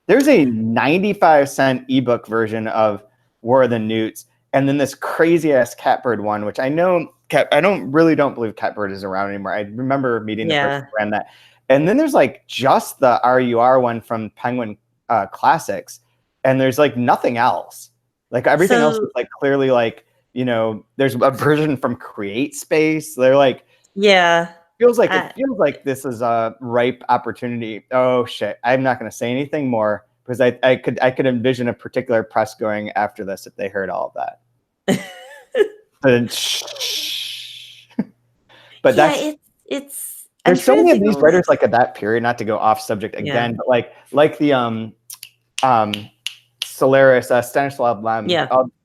There's a 95-cent ebook version of War of the Newts, and then this crazy ass Catbird one, which I know I don't believe Catbird is around anymore. I remember meeting the person who ran that. And then there's like just the RUR one from Penguin Classics, and there's like nothing else. Like everything else is like clearly like, you know, there's a version from Create Space. They're like, yeah, it feels like this is a ripe opportunity. Oh shit, I'm not going to say anything more because I could envision a particular press going after this if they heard all of that. But yeah, it's there's so many of these writers like at that period, not to go off subject again, but like the Solaris, Stanislav Lem,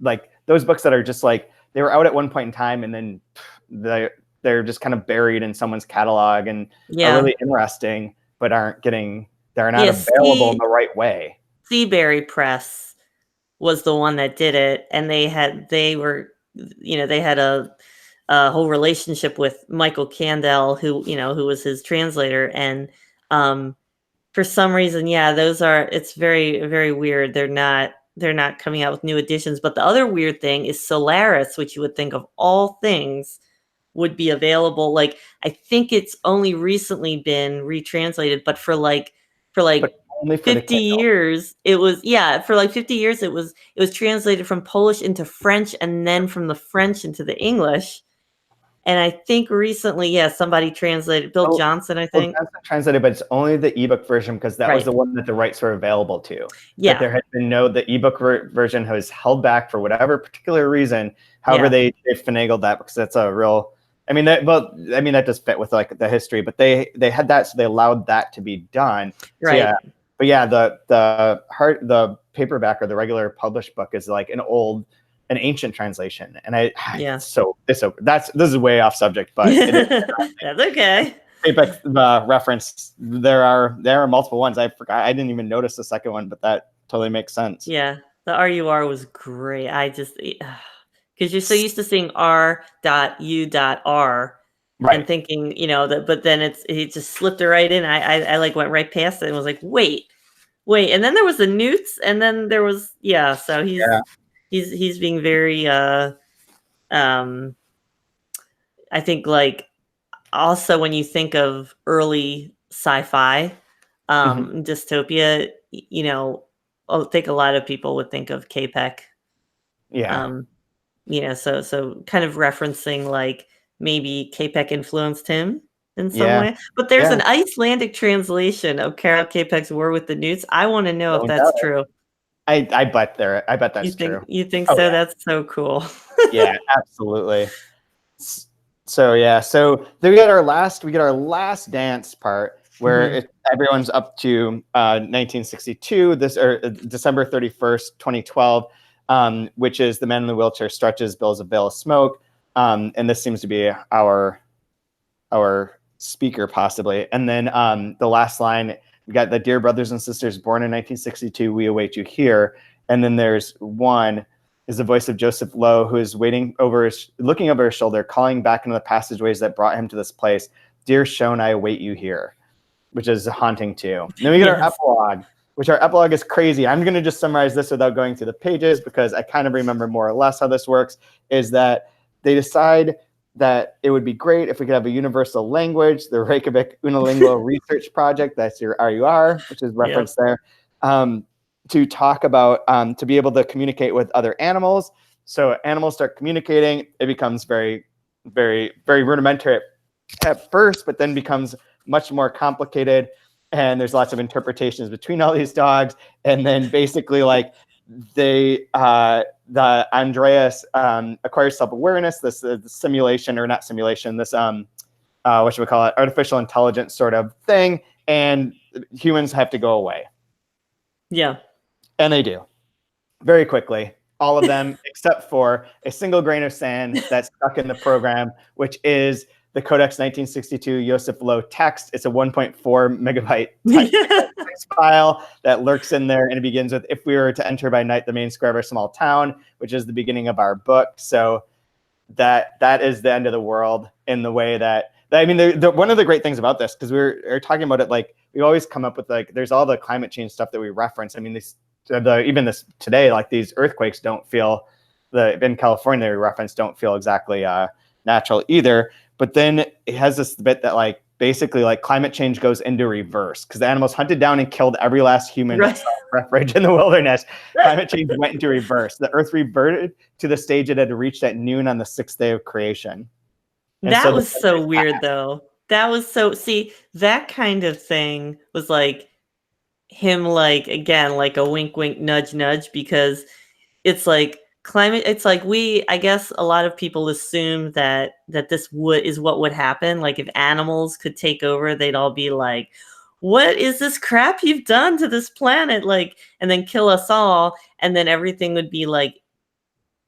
like those books that are just like they were out at one point in time and then they're just kind of buried in someone's catalog and are really interesting, but they're not available in the right way. Seabury Press was the one that did it, and they had a whole relationship with Michael Candell, who was his translator, and for some reason, it's very, very weird. They're not coming out with new editions. But the other weird thing is Solaris, which you would think of all things would be available. Like, I think it's only recently been retranslated, but for 50 years, it was for like 50 years it was translated from Polish into French and then from the French into the English. And I think recently, somebody translated, Bill Johnson, I think. Bill Johnson translated, but it's only the ebook version because that was the one that the rights were available to. Yeah. But there had been the ebook version was held back for whatever particular reason. However, they finagled that because that's a real. That does fit with like the history, but they had that, so they allowed that to be done. Right. So, but the paperback or the regular published book is like an ancient translation, and this is way off subject, but that's okay. Apex reference. There are multiple ones. I forgot. I didn't even notice the second one, but that totally makes sense. Yeah, the RUR was great. I just because you're so used to seeing R.U.R. Right. and thinking but then it just slipped it right in. I like went right past it and was like, wait, and then there was the newts, and then there was So he's being very I think like also when you think of early sci-fi dystopia, I think a lot of people would think of Capek. So kind of referencing like maybe Capek influenced him in some way. But there's an Icelandic translation of Karel Capek's War with the Newts. I want to know if that's true. I bet that's true. You think so? Yeah. That's so cool. Yeah, absolutely. So then we get our last dance part where everyone's up to 1962. December 31st, 2012, which is the man in the wheelchair stretches, billows a veil of smoke, and this seems to be our speaker possibly. And then the last line. We got the dear brothers and sisters born in 1962. We await you here. And then there's one is the voice of Joseph Lowe, who is looking over his shoulder, calling back into the passageways that brought him to this place. Dear Sjón, I await you here, which is haunting too. And then we get our epilogue, which our epilogue is crazy. I'm going to just summarize this without going through the pages because I kind of remember more or less how this works. Is that they decide that it would be great if we could have a universal language, the Reykjavik Unilingual Research Project, that's your RUR, which is referenced there, to talk about, to be able to communicate with other animals. So animals start communicating, it becomes very, very, very rudimentary at first, but then becomes much more complicated. And there's lots of interpretations between all these dogs. And then basically like the Andreas acquires self-awareness, this simulation, or not simulation, this what should we call it, artificial intelligence sort of thing, and humans have to go away. Yeah. And they do very quickly, all of them except for a single grain of sand that's stuck in the program, which is the Codex 1962 Joseph Lowe text. It's a 1.4 megabyte text file that lurks in there, and it begins with, if we were to enter by night the main square of our small town, which is the beginning of our book. So that is the end of the world in the way that, I mean, one of the great things about this, because we're talking about it, like we always come up with like, there's all the climate change stuff that we reference. I mean, even this today, like these earthquakes don't feel, in California we reference don't feel exactly natural either. But then it has this bit that like basically like climate change goes into reverse because the animals hunted down and killed every last human that saw refuge in the wilderness. Climate change went into reverse. The earth reverted to the stage it had reached at noon on the 6th day of creation. And that was so weird, though. That was so, see, that kind of thing was like him, like, again, like a wink, wink, nudge, nudge, because it's like climate, it's like I guess a lot of people assume that this is what would happen. Like if animals could take over, they'd all be like, what is this crap you've done to this planet? Like, and then kill us all. And then everything would be like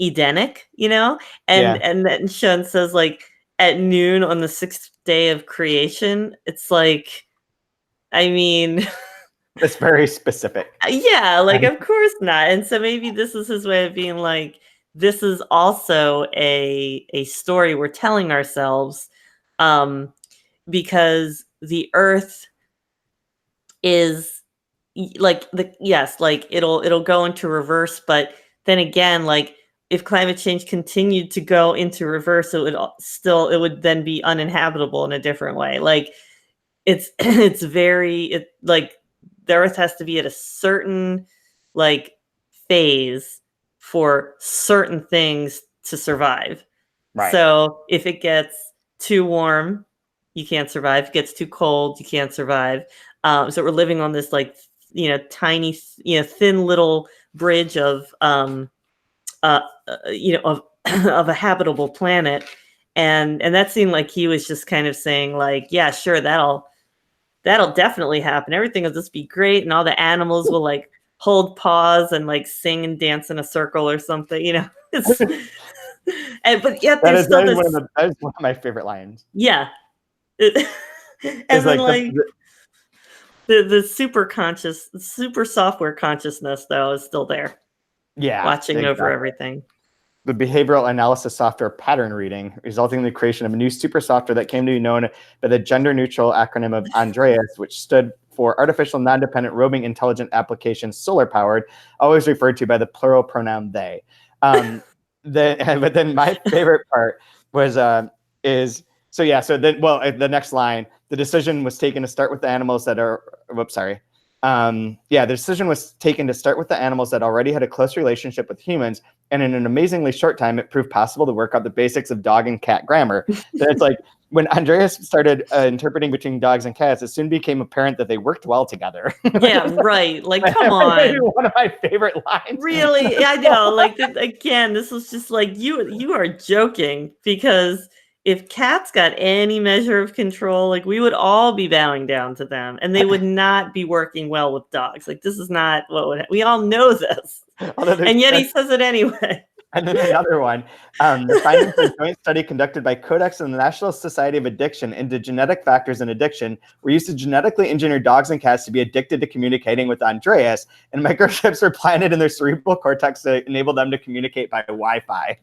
Edenic, you know? And then Sjón says like at noon on the 6th day of creation, it's like, I mean, it's very specific. Yeah, like of course not. And so maybe this is his way of being like, this is also a story we're telling ourselves, because the earth is like like it'll go into reverse, but then again, like if climate change continued to go into reverse, it would then be uninhabitable in a different way. Like it's like the earth has to be at a certain like phase for certain things to survive. Right. So if it gets too warm, you can't survive. If it gets too cold, you can't survive. So we're living on this like, tiny, thin little bridge of, of a habitable planet. And that seemed like he was just kind of saying like, yeah, sure, that'll definitely happen. Everything will just be great. And all the animals will like hold paws and like sing and dance in a circle or something, but yet there's still this... that is one of my favorite lines. Yeah. And then like the super software consciousness though is still there. Yeah. Watching over everything. The behavioral analysis software pattern reading, resulting in the creation of a new super software that came to be known by the gender-neutral acronym of Andreas, which stood for Artificial Non-Dependent Roaming Intelligent Applications Solar-Powered, always referred to by the plural pronoun they. But then my favorite part was, the next line, the decision was taken to start with the animals that are, the decision was taken to start with the animals that already had a close relationship with humans, and in an amazingly short time, it proved possible to work out the basics of dog and cat grammar. So it's like when Andreas started interpreting between dogs and cats, it soon became apparent that they worked well together. Yeah, right. Like, come on. One of my favorite lines. Really, I know. Like, again, this was just like you are joking, because if cats got any measure of control, like we would all be bowing down to them, and they would not be working well with dogs. Like this is not what we all know this, and yet he says it anyway. And then another one, the findings of a joint study conducted by CoDex and the National Society of Addiction into genetic factors in addiction were used to genetically engineer dogs and cats to be addicted to communicating with Andreas, and microchips were planted in their cerebral cortex to enable them to communicate by Wi-Fi.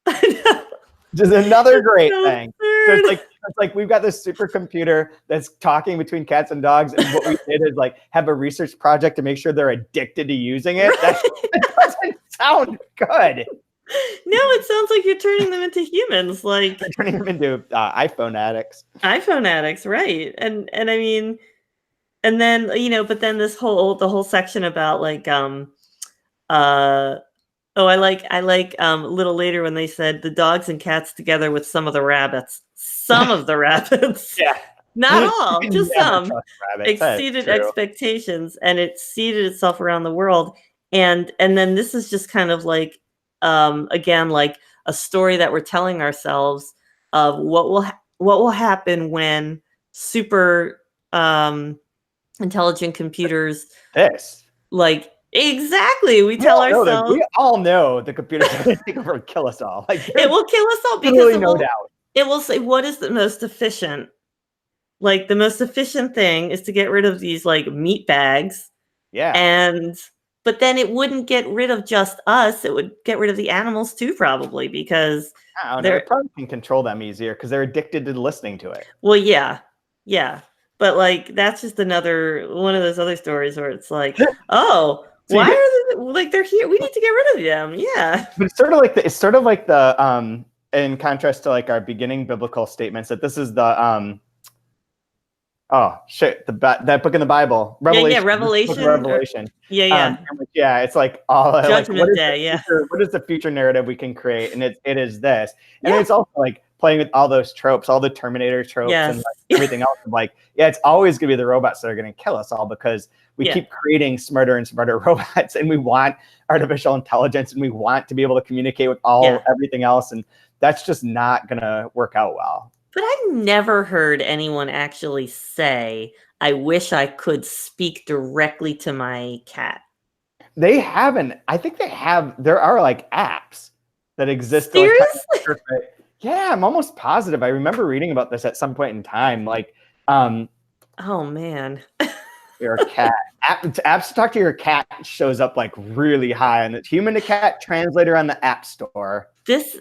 I know. Which is another great thing. So it's like we've got this supercomputer that's talking between cats and dogs, and what we did is like have a research project to make sure they're addicted to using it. That doesn't sound good. No, it sounds like you're turning them into humans. Like you're turning them into iPhone addicts. iPhone addicts, right? And I mean, and then but then the whole section about like I like a little later when they said the dogs and cats together with some of the rabbits. Some of the rabbits. Yeah. Not all, just some. Exceeded expectations, and it seeded itself around the world. And then this is just kind of like again, like a story that we're telling ourselves of what will happen when super intelligent computers like exactly. We tell ourselves. We all know the computer's going to take over and kill us all. Like, it will kill us all because it will say what is the most efficient. Like the most efficient thing is to get rid of these like meat bags. Yeah. But then it wouldn't get rid of just us. It would get rid of the animals too, probably, because they probably can control them easier because they're addicted to listening to it. Well, yeah. But like that's just another one of those other stories where it's like, oh, why are they like they're here? We need to get rid of them. Yeah. But it's sort of like the in contrast to like our beginning biblical statements that this is the Oh shit! That book in the Bible, Revelation. Yeah, Revelation. Revelation. Yeah. Yeah, it's like all like Judgment Day. Yeah. what is the future narrative we can create, and it is this, and Yeah. it's also like playing with all those tropes, all the Terminator tropes, and like everything else. Like, yeah, it's always gonna be the robots that are gonna kill us all because we keep creating smarter and smarter robots, and we want artificial intelligence, and we want to be able to communicate with everything else, and that's just not gonna work out well. But I've never heard anyone actually say, I wish I could speak directly to my cat. They haven't. I think they have. There are like apps that exist. Seriously? To, like, yeah, I'm almost positive. I remember reading about this at some point in time. Like, oh man. Your cat. Apps to talk to your cat shows up like really high on the human to cat translator on the App Store. But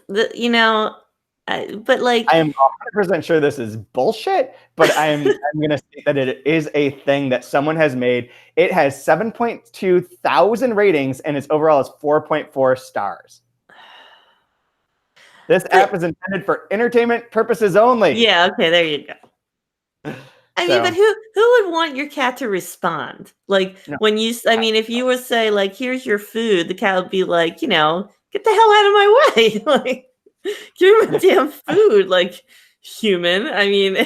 like, I am 100% sure this is bullshit, but I'm going to say that it is a thing that someone has made. It has 7.2 thousand ratings, and its overall is 4.4 stars. This app is intended for entertainment purposes only. Yeah, okay, there you go. I mean, but who would want your cat to respond? Like when you, I mean, if you were say like, here's your food, the cat would be like, get the hell out of my way. Like, give me my damn food, like human. I mean,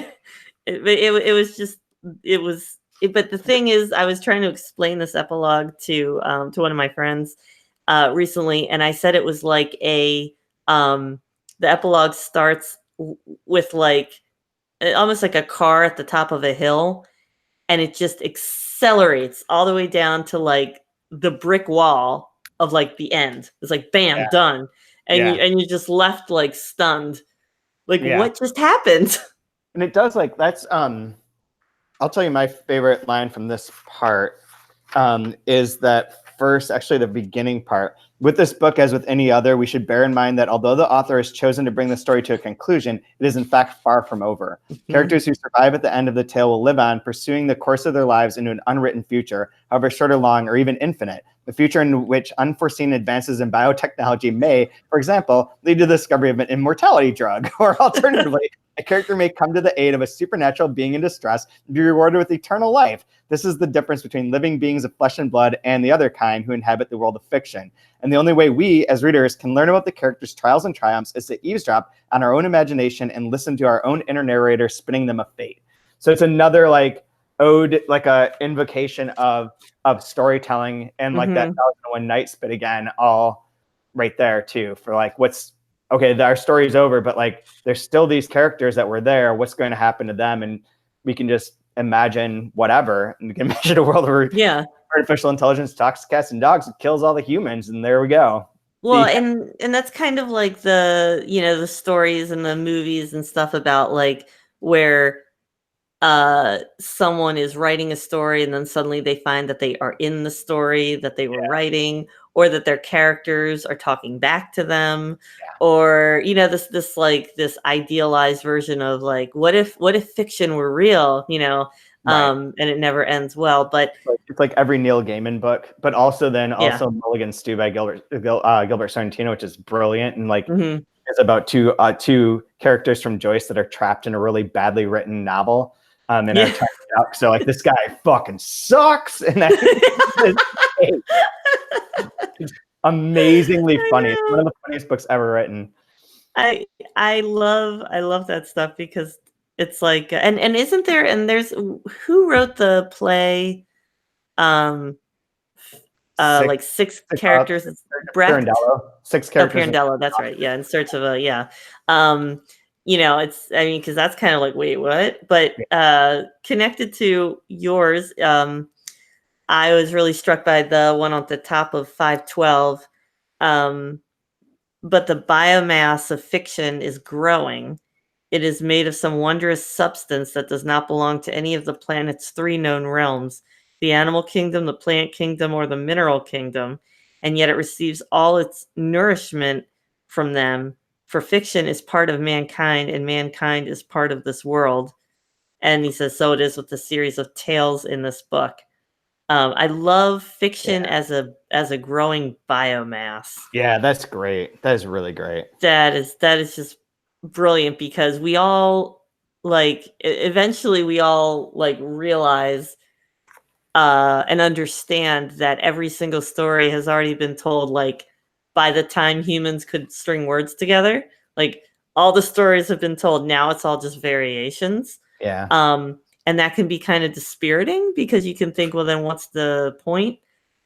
it was just, but the thing is, I was trying to explain this epilogue to one of my friends recently, and I said it was like the epilogue starts with like, almost like a car at the top of a hill, and it just accelerates all the way down to like the brick wall of like the end. It's like, bam, done. And you just left like stunned. Like, what just happened? And it does like, that's, I'll tell you my favorite line from this part is that first, actually the beginning part. With this book, as with any other, we should bear in mind that although the author has chosen to bring the story to a conclusion, it is in fact far from over. Mm-hmm. Characters who survive at the end of the tale will live on, pursuing the course of their lives into an unwritten future, however short or long, or even infinite. A future in which unforeseen advances in biotechnology may, for example, lead to the discovery of an immortality drug, or alternatively, a character may come to the aid of a supernatural being in distress and be rewarded with eternal life. This is the difference between living beings of flesh and blood and the other kind who inhabit the world of fiction. And the only way we, as readers, can learn about the characters' trials and triumphs is to eavesdrop on our own imagination and listen to our own inner narrator spinning them a fate. So it's another like ode, like a invocation of storytelling, and like that 1001 Nights bit again, all right there too, for like what's okay, our story's over, but like there's still these characters that were there. What's going to happen to them? And we can just imagine whatever, and we can imagine a world where artificial intelligence talks to cats and dogs, it kills all the humans, and there we go. Well, and that's kind of like the the stories and the movies and stuff about like where someone is writing a story and then suddenly they find that they are in the story that they were writing, or that their characters are talking back to them, or this idealized version of like what if fiction were real, and it never ends well. But it's like every Neil Gaiman book, but also Mulligan Stew by Gilbert Sorrentino, which is brilliant, and like it's about two characters from Joyce that are trapped in a really badly written novel. And are trying to get out. So like this guy fucking sucks, and it's amazingly funny. It's one of the funniest books ever written. I love that stuff because it's like, and isn't there, and there's, who wrote the play like six characters, Pirandello. 6 characters. Pirandello, that's right. Yeah, In Search of a it's, I mean, because that's kind of like, wait, what? But connected to yours, I was really struck by the one on the top of 512. But the biomass of fiction is growing. It is made of some wondrous substance that does not belong to any of the planet's 3 known realms, the animal kingdom, the plant kingdom, or the mineral kingdom, and yet it receives all its nourishment from them. For fiction is part of mankind, and mankind is part of this world. And he says, so it is with the series of tales in this book. I love fiction as a growing biomass. Yeah, that's great. That is really great. That is just brilliant, because we all like eventually we all like realize and understand that every single story has already been told, like by the time humans could string words together, like all the stories have been told. Now it's all just variations. Yeah. And that can be kind of dispiriting because you can think, well, then what's the point?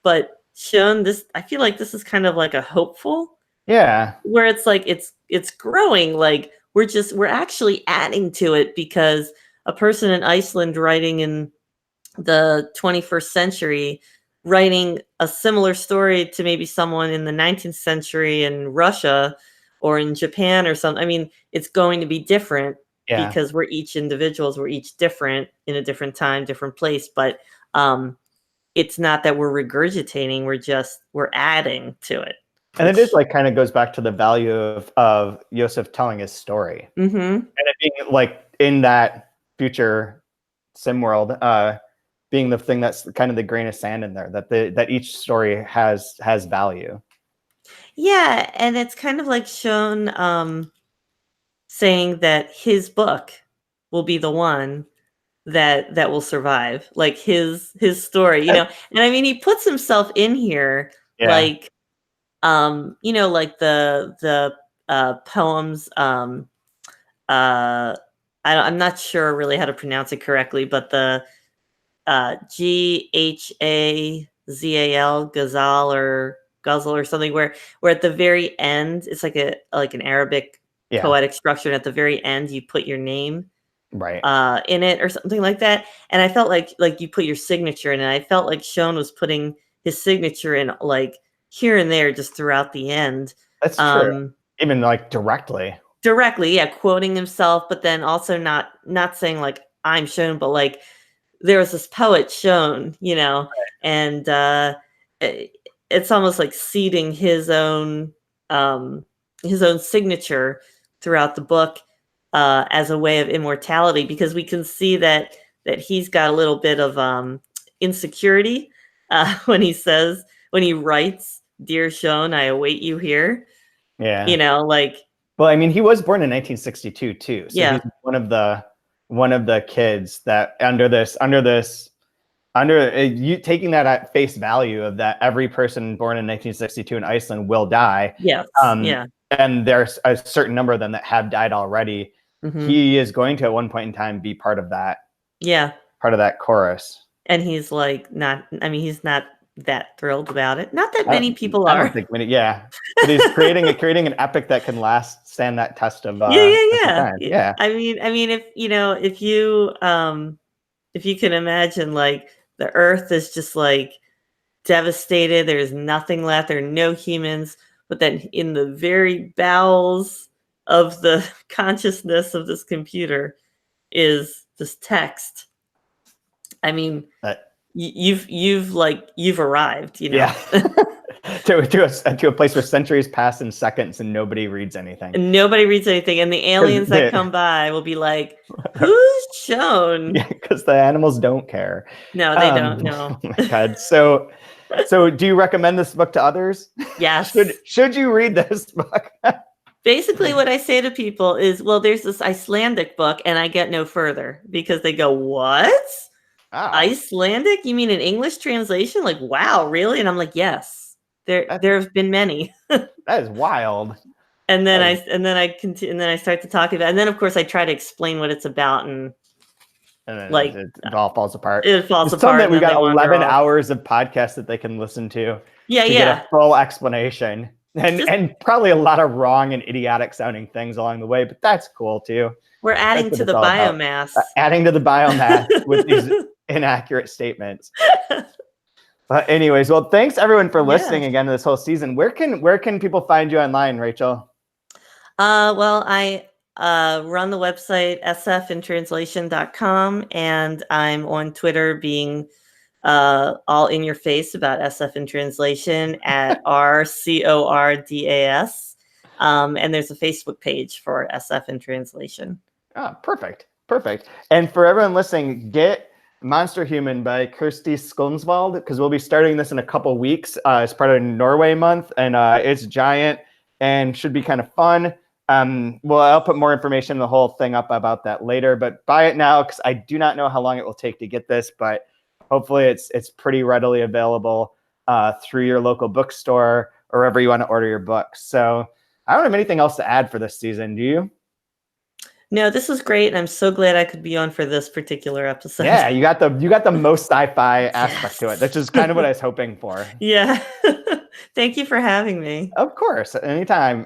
But Sjón, this, I feel like this is kind of like a hopeful, Yeah. where it's like it's growing. Like we're actually adding to it, because a person in Iceland writing in the 21st century, writing a similar story to maybe someone in the 19th century in Russia or in Japan or something. I mean, it's going to be different Yeah. because we're each individuals, we're each different in a different time, different place. But it's not that we're regurgitating, we're adding to it. And it is like kind of goes back to the value of Joseph telling his story. Mm-hmm. And it being like in that future sim world, being the thing that's kind of the grain of sand in there, that each story has value. Yeah, and it's kind of like Sjón saying that his book will be the one that will survive, like his story, you know. And I mean, he puts himself in here, Yeah. like you know, like the poems. I'm not sure really how to pronounce it correctly, but the Ghazal, Ghazal or something, where at the very end it's like an Arabic poetic structure, and at the very end you put your name in it or something like that. And I felt like you put your signature in it. I felt like Sjón was putting his signature in, like here and there, just throughout the end. That's true. Even like directly, yeah, quoting himself, but then also not saying like I'm Sjón, but like there was this poet Sjón, you know, and it's almost like seeding his own signature throughout the book as a way of immortality, because we can see that he's got a little bit of insecurity when he writes, "Dear Sjón, I await you here." Yeah, you know, like. Well, I mean, he was born in 1962 too, so yeah, he's one of the kids that you taking that at face value of that every person born in 1962 in Iceland will die. Yes. And there's a certain number of them that have died already. Mm-hmm. He is going to at one point in time be part of that. Yeah. Part of that chorus. And he's like he's not that thrilled about it. Not that many people are. I don't think many, yeah. But he's creating an epic that can stand that test of yeah. Yeah. I mean if you can imagine, like the earth is just like devastated, there's nothing left, there are no humans, but then in the very bowels of the consciousness of this computer is this text. I mean, you've arrived, you know. Yeah. to a place where centuries pass in seconds and nobody reads anything. And the aliens that come by will be like, "Who's Sjón?" Yeah, because the animals don't care. No, they don't. No. Oh my God. So do you recommend this book to others? Yes. Should you read this book? Basically, what I say to people is, well, there's this Icelandic book, and I get no further, because they go, "What? Oh. Icelandic? You mean an English translation? Like, wow, really?" And I'm like, yes. There have been many. That is wild. And then I start to talk about it. And then of course I try to explain what it's about, and then like it all falls apart. It falls apart. That we got 11 hours of podcasts that they can listen to. Yeah, to get a full explanation. And probably a lot of wrong and idiotic sounding things along the way, but that's cool too. We're adding to the biomass. Adding to the biomass with these inaccurate statements. But anyways, well, thanks everyone for listening again to this whole season. Where can people find you online, Rachel? Well, I run the website sfintranslation.com, and I'm on Twitter being all in your face about SF in Translation at RCORDAS. And there's a Facebook page for SF in Translation. Oh, perfect. And for everyone listening, get Monster Human by Kirsty Skonsvold, because we'll be starting this in a couple weeks as part of Norway month, and it's giant and should be kind of fun. Well, I'll put more information, the whole thing up about that later, but buy it now because I do not know how long it will take to get this, but hopefully it's pretty readily available through your local bookstore or wherever you want to order your books. So I don't have anything else to add for this season. Do you? No, this was great, and I'm so glad I could be on for this particular episode. Yeah, you got the most sci-fi aspect to it, which is kind of what I was hoping for. Yeah. Thank you for having me. Of course, anytime.